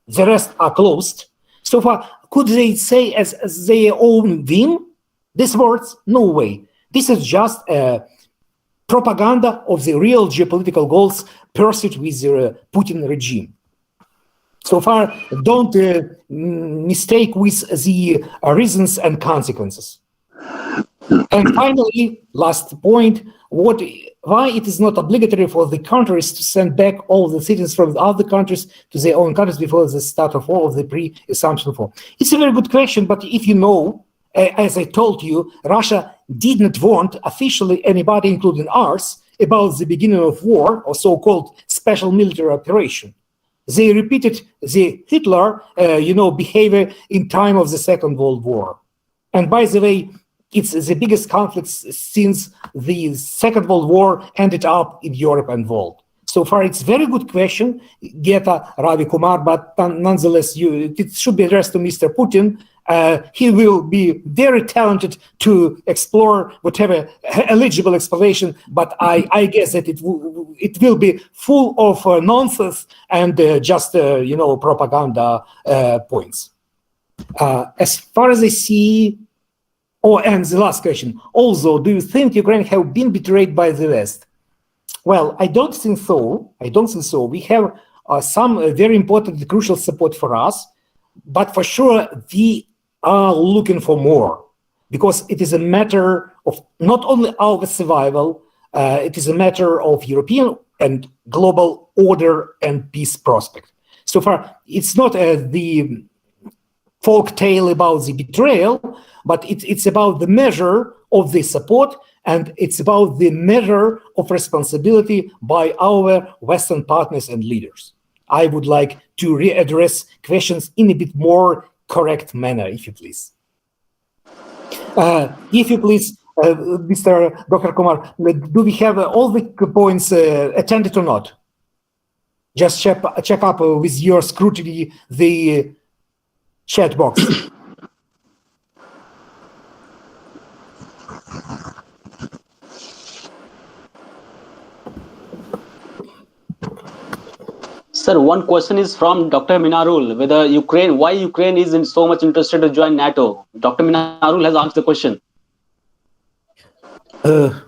The rest are closed. So far, could they say as their own whim these words? No way. This is just propaganda of the real geopolitical goals pursued with the Putin regime. So far, don't mistake with the reasons and consequences. And finally, last point, why it is not obligatory for the countries to send back all the citizens from other countries to their own countries before the start of war, of the pre-assumption of war? It's a very good question, but if you know, as I told you, Russia did not want officially anybody, including ours, about the beginning of war, or so-called special military operation. They repeated the Hitler, behavior in time of the Second World War. And by the way, it's the biggest conflict since the Second World War ended up in Europe and world. So far, it's a very good question, Geta Ravi Kumar, but nonetheless, it should be addressed to Mr. Putin. He will be very talented to explore whatever eligible explanation, but I guess that it will be full of nonsense and just propaganda points. As far as I see, and the last question. Also, do you think Ukraine have been betrayed by the West? Well, I don't think so. We have some very important, crucial support for us, but for sure we are looking for more, because it is a matter of not only our survival, it is a matter of European and global order and peace prospect. So far, it's not the folk tale about the betrayal, but it's about the measure of the support, and it's about the measure of responsibility by our Western partners and leaders. I would like to readdress questions in a bit more correct manner, if you please. Mr. Dr. Kumar, do we have all the points attended or not? Just check up with your scrutiny the chat box. Sir, one question is from Dr. Minarul, why Ukraine is so much interested to join NATO. Dr. Minarul has asked the question. Where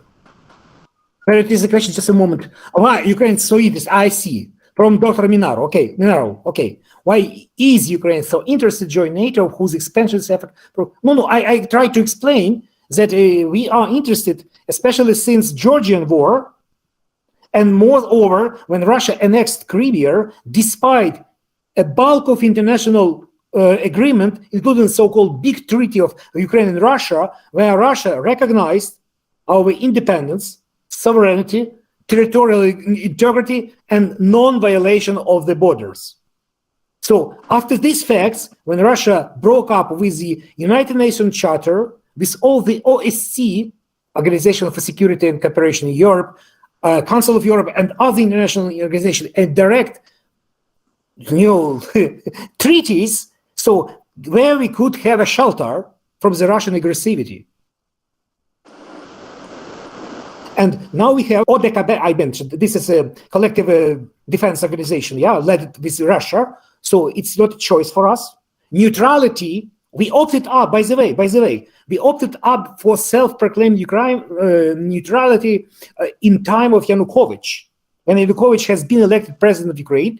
it is the question? Just a moment. Why Ukraine is so interested? I see. From Dr. Minarul. Okay. Why is Ukraine so interested to join NATO, whose expansion effort? I try to explain that we are interested, especially since Georgian war, and moreover, when Russia annexed Crimea, despite a bulk of international agreement, including the so-called big treaty of Ukraine and Russia, where Russia recognized our independence, sovereignty, territorial integrity, and non-violation of the borders. So after these facts, when Russia broke up with the United Nations Charter, with all the OSCE, Organization for Security and Cooperation in Europe, Council of Europe, and other international organizations, and direct treaties, so where we could have a shelter from the Russian aggressivity. And now we have ODKB, I mentioned, this is a collective defense organization, led with Russia, so it's not a choice for us. Neutrality, we opted up, by the way, we opted up for self-proclaimed Ukraine neutrality in time of Yanukovych. When Yanukovych has been elected president of Ukraine,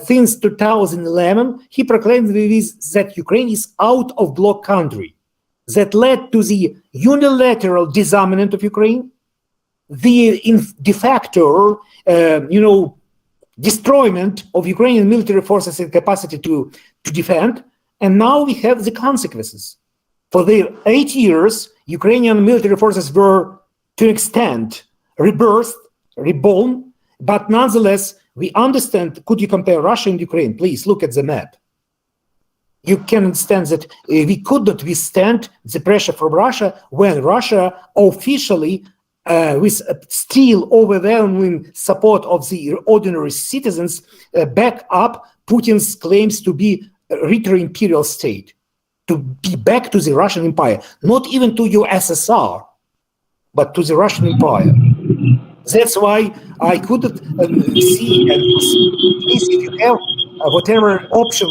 since 2011, he proclaimed that Ukraine is out of bloc country. That led to the unilateral disarmament of Ukraine, the de facto, destroyment of Ukrainian military forces and capacity to defend, and now we have the consequences. For the 8 years, Ukrainian military forces were, to an extent, rebirthed reborn, but nonetheless, we understand. Could you compare Russia and Ukraine? Please look at the map. You can understand that we could not withstand the pressure from Russia when Russia officially, with still overwhelming support of the ordinary citizens, back up Putin's claims to be a retro imperial state, to be back to the Russian Empire, not even to USSR, but to the Russian Empire. That's why I couldn't see and please, if you have whatever option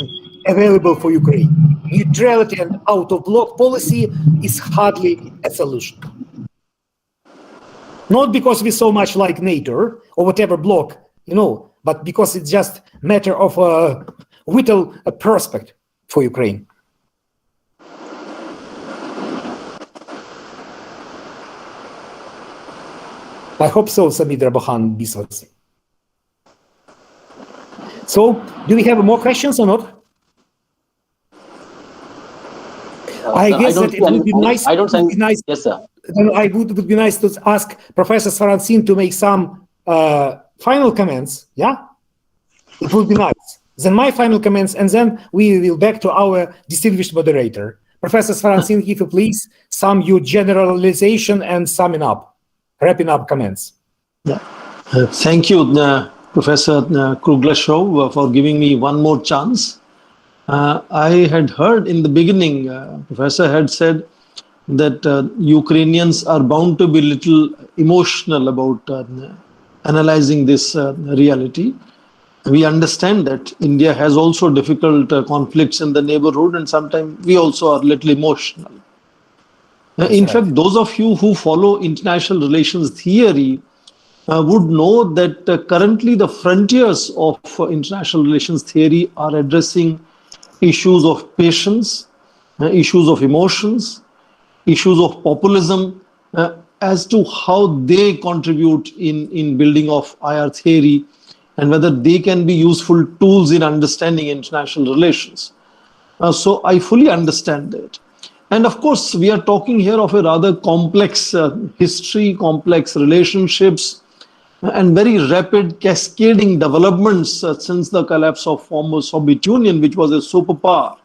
available for Ukraine, neutrality and out-of-bloc policy is hardly a solution. Not because we so much like NATO or whatever bloc, but because it's just a matter of a vital prospect for Ukraine. I hope so, Samir Rabahan Biswas. So, do we have more questions or not? I guess that it would be nice. I don't think. Yes, sir. It would be nice to ask Professor Saransin to make some final comments. Yeah, it would be nice. Then my final comments, and then we will back to our distinguished moderator, Professor Saransin. If you please, some your generalization and wrapping up comments. Yeah. Thank you, Professor Kruglasov, for giving me one more chance. I had heard in the beginning, Professor had said that Ukrainians are bound to be a little emotional about analyzing this reality. We understand that India has also difficult conflicts in the neighborhood, and sometimes we also are a little emotional. In fact, those of you who follow international relations theory would know that currently the frontiers of international relations theory are addressing issues of patience, issues of emotions, issues of populism, as to how they contribute in building of IR theory and whether they can be useful tools in understanding international relations. So I fully understand that. And of course, we are talking here of a rather complex history, complex relationships, and very rapid cascading developments since the collapse of former Soviet Union, which was a superpower.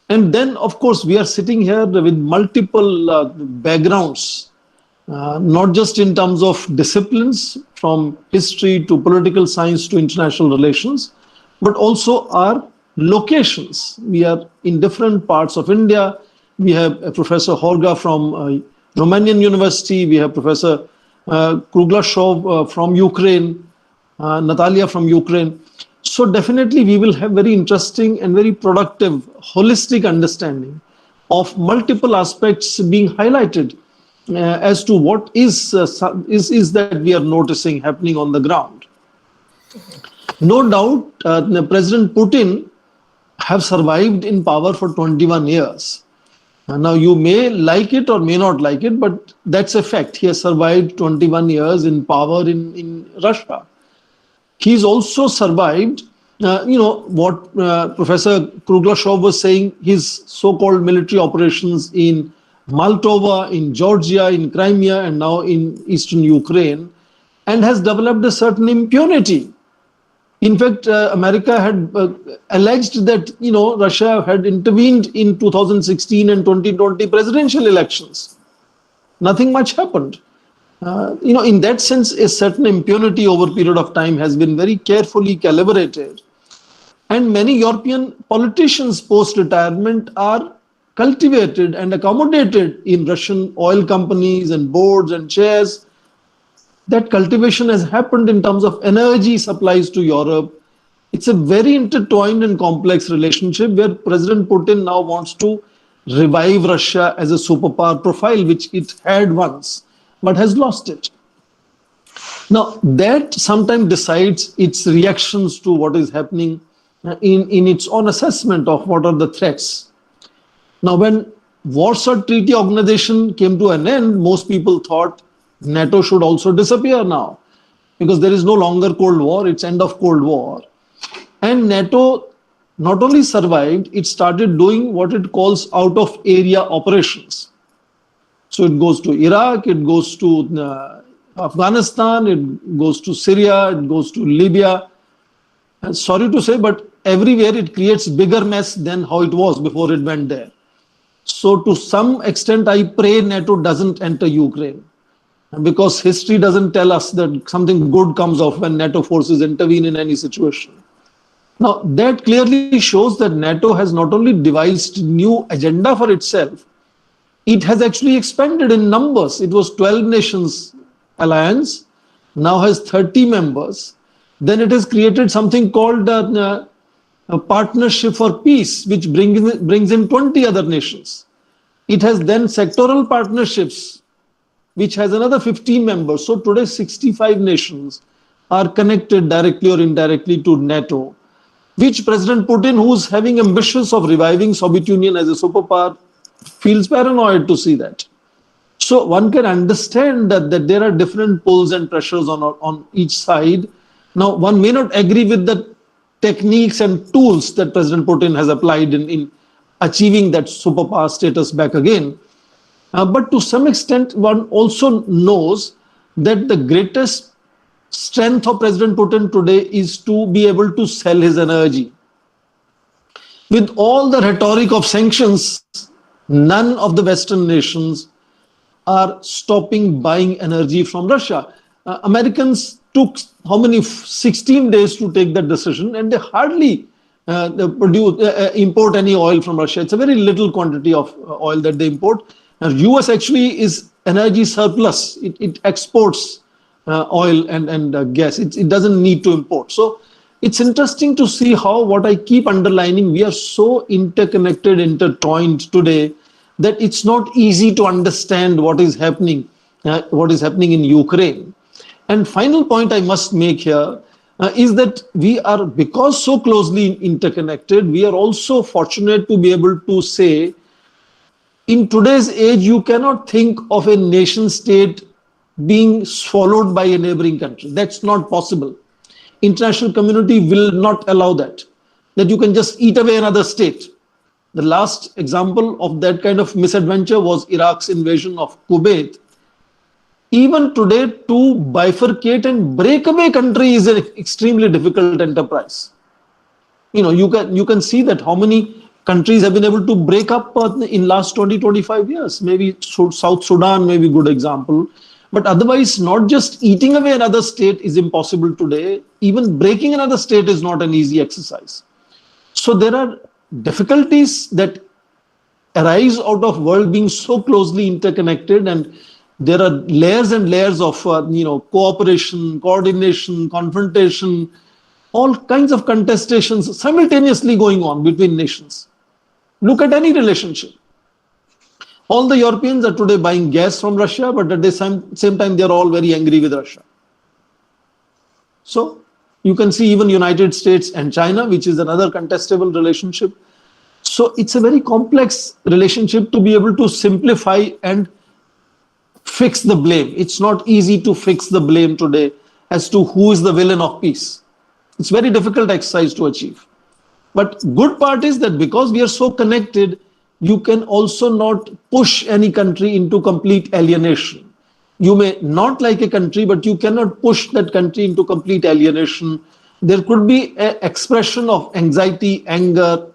And then, of course, we are sitting here with multiple backgrounds, not just in terms of disciplines, from history to political science to international relations, but also our locations. We are in different parts of India. We have Professor Horga from Romanian University. We have Professor Kruglasov from Ukraine, Natalia from Ukraine. So definitely we will have very interesting and very productive, holistic understanding of multiple aspects being highlighted as to what is that we are noticing happening on the ground. No doubt, President Putin have survived in power for 21 years. Now, you may like it or may not like it, but that's a fact. He has survived 21 years in power in Russia. He's also survived, what Professor Kruglasov was saying, his so-called military operations in Moldova, in Georgia, in Crimea, and now in eastern Ukraine, and has developed a certain impunity. In fact, America had alleged that, Russia had intervened in 2016 and 2020 presidential elections. Nothing much happened. In that sense, a certain impunity over a period of time has been very carefully calibrated. And many European politicians post-retirement are cultivated and accommodated in Russian oil companies and boards and chairs. That cultivation has happened in terms of energy supplies to Europe. It's a very intertwined and complex relationship where President Putin now wants to revive Russia as a superpower profile, which it had once, but has lost it. Now, that sometimes decides its reactions to what is happening in its own assessment of what are the threats. Now, when Warsaw Treaty Organization came to an end, most people thought NATO should also disappear now because there is no longer Cold War, it's end of Cold War. And NATO not only survived, it started doing what it calls out of area operations. So it goes to Iraq, it goes to Afghanistan, it goes to Syria, it goes to Libya. And sorry to say, but everywhere it creates bigger mess than how it was before it went there. So to some extent, I pray NATO doesn't enter Ukraine, because history doesn't tell us that something good comes off when NATO forces intervene in any situation. Now, that clearly shows that NATO has not only devised new agenda for itself, it has actually expanded in numbers. It was 12 nations alliance, now has 30 members. Then it has created something called a partnership for peace, which brings in 20 other nations. It has then sectoral partnerships, which has another 15 members. So today 65 nations are connected directly or indirectly to NATO, which President Putin, who's having ambitions of reviving Soviet Union as a superpower, feels paranoid to see that. So one can understand that there are different pulls and pressures on each side. Now, one may not agree with the techniques and tools that President Putin has applied in achieving that superpower status back again. But to some extent, one also knows that the greatest strength of President Putin today is to be able to sell his energy. With all the rhetoric of sanctions, none of the Western nations are stopping buying energy from Russia. Americans took how many 16 days to take that decision, and they hardly import any oil from Russia. It's a very little quantity of oil that they import. US actually is energy surplus. It exports oil and gas. It doesn't need to import. So it's interesting to see how, what I keep underlining, we are so interconnected, intertwined today, that it's not easy to understand what is happening in Ukraine. And final point I must make here is that we are, because so closely interconnected, we are also fortunate to be able to say, in today's age, you cannot think of a nation state being swallowed by a neighboring country. That's not possible. International community will not allow that you can just eat away another state. The last example of that kind of misadventure was Iraq's invasion of Kuwait. Even today, to bifurcate and break away country is an extremely difficult enterprise. You can see that how many countries have been able to break up in last 20-25 years. Maybe South Sudan may be a good example. But otherwise, not just eating away another state is impossible today. Even breaking another state is not an easy exercise. So there are difficulties that arise out of world being so closely interconnected, and there are layers and layers of cooperation, coordination, confrontation, all kinds of contestations simultaneously going on between nations. Look at any relationship. All the Europeans are today buying gas from Russia, but at the same time, they're all very angry with Russia. So you can see even United States and China, which is another contestable relationship. So it's a very complex relationship to be able to simplify and fix the blame. It's not easy to fix the blame today as to who is the villain of peace. It's very difficult exercise to achieve. But good part is that because we are so connected, you can also not push any country into complete alienation. You may not like a country, but you cannot push that country into complete alienation. There could be an expression of anxiety, anger,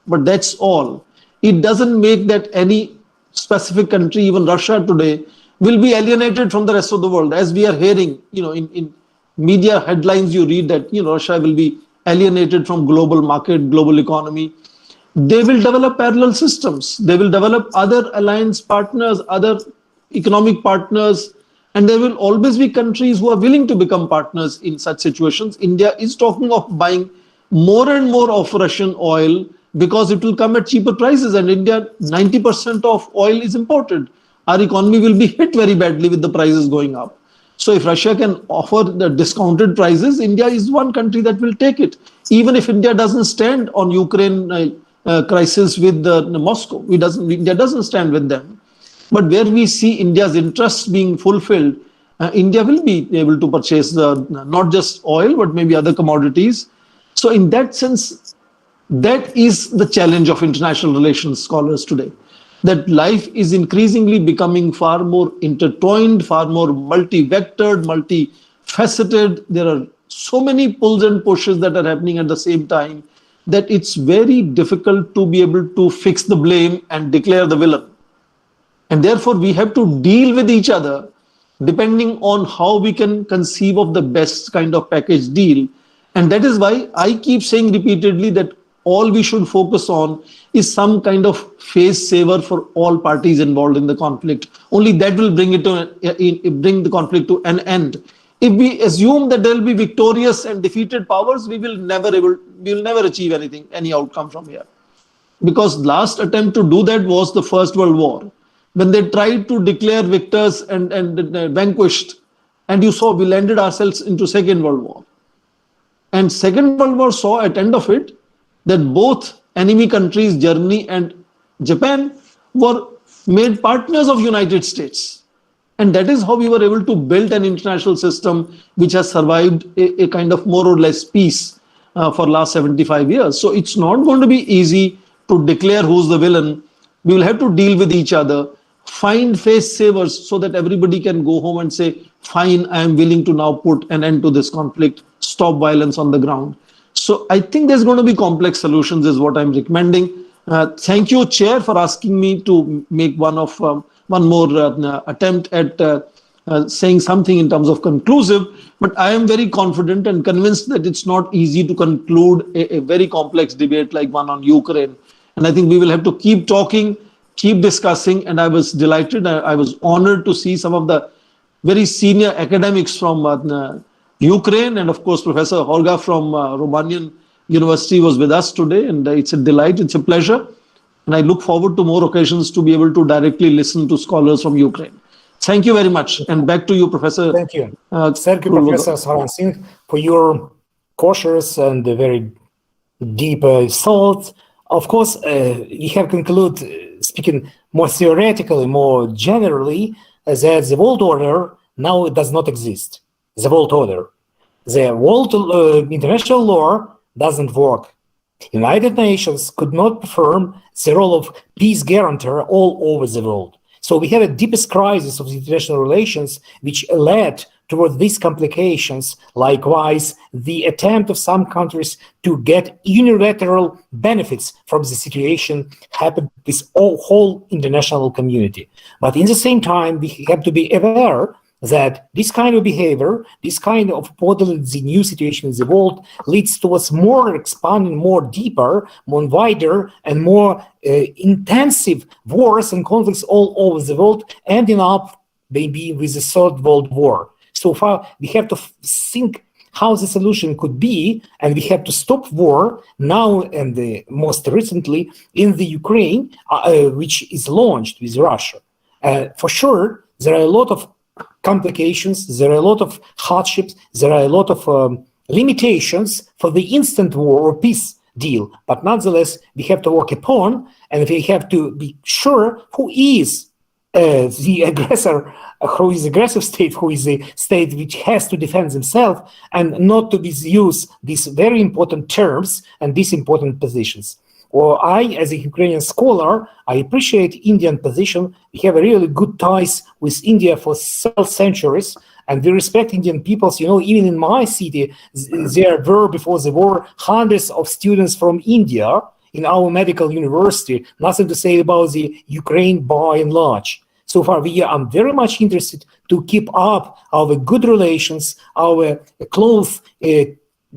but that's all. It doesn't make that any specific country, even Russia today, will be alienated from the rest of the world. As we are hearing, in media headlines, you read that, Russia will be alienated from global market, global economy. They will develop parallel systems. They will develop other alliance partners, other economic partners, and there will always be countries who are willing to become partners in such situations. India is talking of buying more and more of Russian oil because it will come at cheaper prices, and India, 90% of oil is imported. Our economy will be hit very badly with the prices going up. So if Russia can offer the discounted prices, India is one country that will take it. Even if India doesn't stand on Ukraine crisis with Moscow, India doesn't stand with them. But where we see India's interests being fulfilled, India will be able to purchase not just oil, but maybe other commodities. So in that sense, that is the challenge of international relations scholars today. that life is increasingly becoming far more intertwined, far more multi-vectored, multi-faceted. There are so many pulls and pushes that are happening at the same time that it's very difficult to be able to fix the blame and declare the villain. And therefore, we have to deal with each other depending on how we can conceive of the best kind of package deal. And that is why I keep saying repeatedly that all we should focus on is some kind of face saver for all parties involved in the conflict. Only that will bring the conflict to an end. If we assume that there will be victorious and defeated powers, we will never achieve anything, any outcome from here. Because last attempt to do that was the First World War, when they tried to declare victors and vanquished, and you saw we landed ourselves into Second World War. And Second World War saw at end of it that both enemy countries, Germany and Japan, were made partners of United States. And that is how we were able to build an international system which has survived a kind of more or less peace for last 75 years. So it's not going to be easy to declare who's the villain. We will have to deal with each other, find face savers so that everybody can go home and say, fine, I am willing to now put an end to this conflict, stop violence on the ground. So I think there's going to be complex solutions is what I'm recommending. Thank you, Chair, for asking me to make one more attempt at saying something in terms of conclusive. But I am very confident and convinced that it's not easy to conclude a very complex debate like one on Ukraine. And I think we will have to keep talking, keep discussing. And I was delighted. I was honored to see some of the very senior academics from Ukraine, and of course, Professor Holga from Romanian University was with us today, and it's a delight, it's a pleasure, and I look forward to more occasions to be able to directly listen to scholars from Ukraine. Thank you very much, and back to you, Professor. Thank you. Thank you, Professor Saran Singh, for your cautious and very deep thoughts. Of course, we have concluded, speaking more theoretically, more generally, that the world order now does not exist. The world order. The world international law doesn't work. United Nations could not perform the role of peace guarantor all over the world. So we have a deepest crisis of the international relations, which led towards these complications. Likewise, the attempt of some countries to get unilateral benefits from the situation happened with whole international community. But in the same time, we have to be aware that this kind of behavior, this kind of modeling the new situation in the world leads towards more expanding, more deeper, more wider, and more intensive wars and conflicts all over the world, ending up maybe with the Third World War. So far, we have to think how the solution could be, and we have to stop war now and most recently in the Ukraine, which is launched with Russia. For sure, there are a lot of complications, there are a lot of hardships, there are a lot of limitations for the instant war or peace deal. But nonetheless, we have to work upon, and we have to be sure who is the aggressor, who is the aggressive state, who is the state which has to defend themselves, and not to misuse these very important terms and these important positions. Well, I, as a Ukrainian scholar, I appreciate Indian position. We have a really good ties with India for several centuries, and we respect Indian peoples. You know, even in my city, there were before the war hundreds of students from India in our medical university. Nothing to say about the Ukraine by and large. So far, we are very much interested to keep up our good relations, our close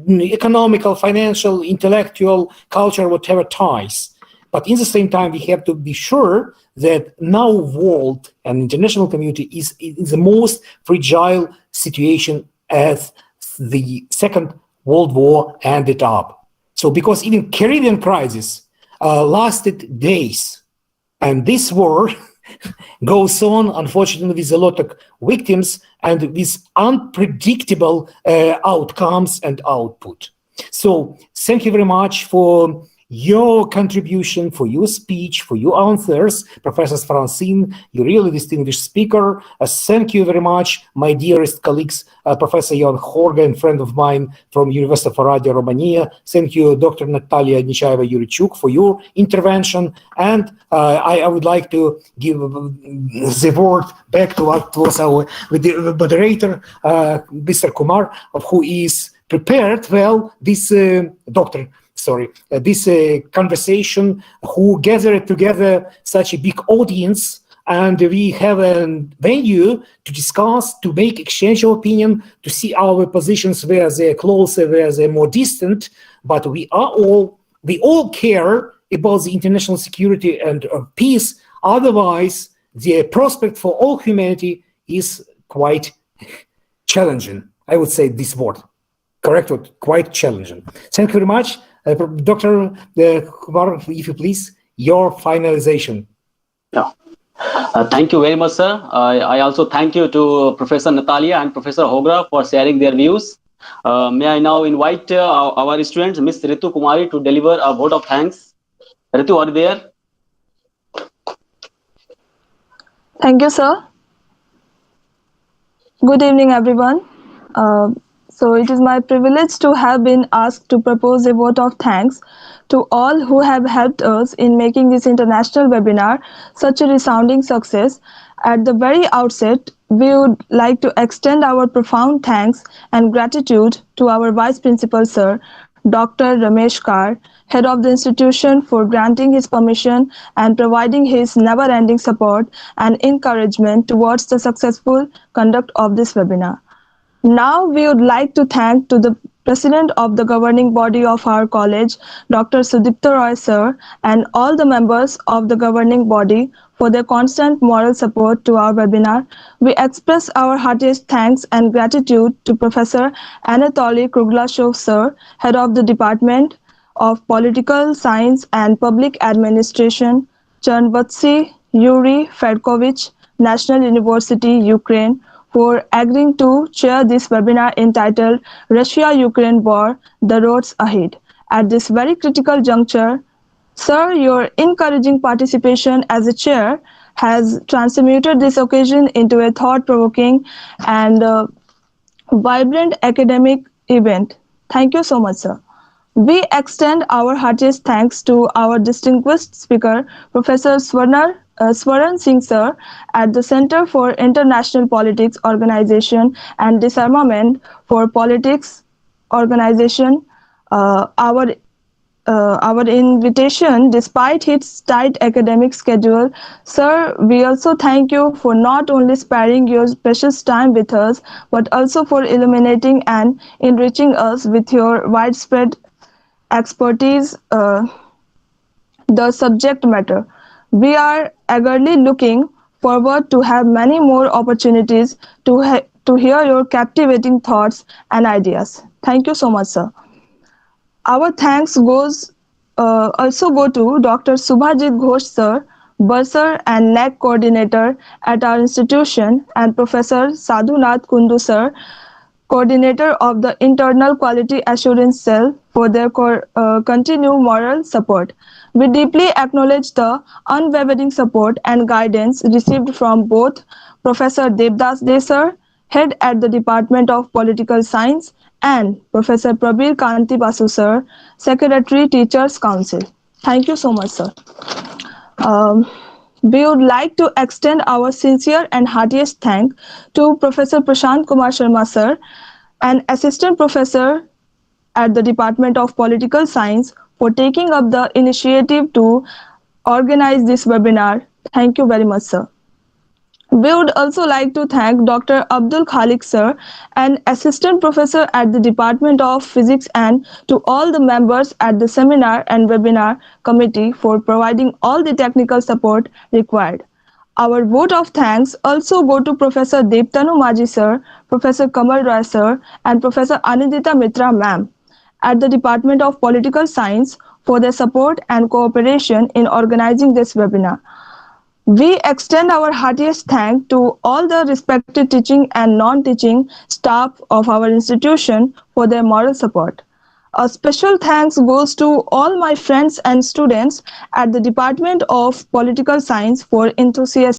economical, financial, intellectual, cultural, whatever ties. But in the same time, we have to be sure that now world and international community is in the most fragile situation as the Second World War ended up. So because even Caribbean crisis lasted days, and this war goes on, unfortunately, with a lot of victims and with unpredictable outcomes and output. So thank you very much for your contribution, for your speech, for your answers. Professor Francine, you're really distinguished speaker. Thank you very much, my dearest colleagues, Professor Ion Horga, and friend of mine from University of Oradea, Romania. Thank you, Dr. Natalia Nechaeva-Yurichuk, for your intervention. And I would like to give the word back to what was our moderator, Mr. Kumar, who is prepared well this this conversation, who gathered together such a big audience, and we have a venue to discuss, to make exchange of opinion, to see our positions where they're closer, where they're more distant. But we all care about the international security and peace. Otherwise, the prospect for all humanity is quite challenging. I would say this word. Correct word, quite challenging. Thank you very much. Dr. Kumar, if you please, your finalization. Yeah. Thank you very much, sir. I also thank you to Professor Natalia and Professor Hogra for sharing their views. May I now invite our students, Ms. Ritu Kumari, to deliver a vote of thanks. Ritu, are you there? Thank you, sir. Good evening, everyone. So it is my privilege to have been asked to propose a vote of thanks to all who have helped us in making this international webinar such a resounding success. At the very outset, we would like to extend our profound thanks and gratitude to our Vice Principal, Sir, Dr. Ramesh Kar, Head of the institution, for granting his permission and providing his never-ending support and encouragement towards the successful conduct of this webinar. Now we would like to thank to the President of the governing body of our college, Dr. Sudipta Roy Sir, and all the members of the governing body for their constant moral support to our webinar. We express our heartiest thanks and gratitude to Professor Anatoly Kruglashev Sir, Head of the Department of Political Science and Public Administration, Chernvatsy Yuri Fedkovich, National University, Ukraine, for agreeing to chair this webinar entitled Russia-Ukraine War, The Roads Ahead. At this very critical juncture, Sir, your encouraging participation as a chair has transmuted this occasion into a thought-provoking and vibrant academic event. Thank you so much, sir. We extend our heartiest thanks to our distinguished speaker, Professor Swaran Singh Sir, at the Center for International Politics Organization and Disarmament for Politics Organization. Our invitation, despite his tight academic schedule. Sir, we also thank you for not only sparing your precious time with us, but also for illuminating and enriching us with your widespread expertise, the subject matter. We are eagerly looking forward to have many more opportunities to hear your captivating thoughts and ideas. Thank you so much, sir. Our thanks also go to Dr. Subhajit Ghosh Sir, Bursar and NEC Coordinator at our institution, and Professor Sadhunath Kundu Sir, Coordinator of the Internal Quality Assurance Cell, for their continued moral support. We deeply acknowledge the unwavering support and guidance received from both Professor Devdas De Sir, Head at the Department of Political Science, and Professor Prabir Kanti Basu Sir, Secretary Teachers Council. Thank you so much, sir. We would like to extend our sincere and heartiest thanks to Professor Prashant Kumar Sharma Sir, an Assistant Professor at the Department of Political Science, for taking up the initiative to organize this webinar. Thank you very much, sir. We would also like to thank Dr. Abdul Khalik Sir, an Assistant Professor at the Department of Physics, and to all the members at the seminar and webinar committee for providing all the technical support required. Our vote of thanks also go to Professor Deptanu Maji Sir, Professor Kamal Roy Sir, and Professor Anindita Mitra Ma'am at the Department of Political Science for their support and cooperation in organizing this webinar. We extend our heartiest thanks to all the respected teaching and non-teaching staff of our institution for their moral support. A special thanks goes to all my friends and students at the Department of Political Science for enthusiastic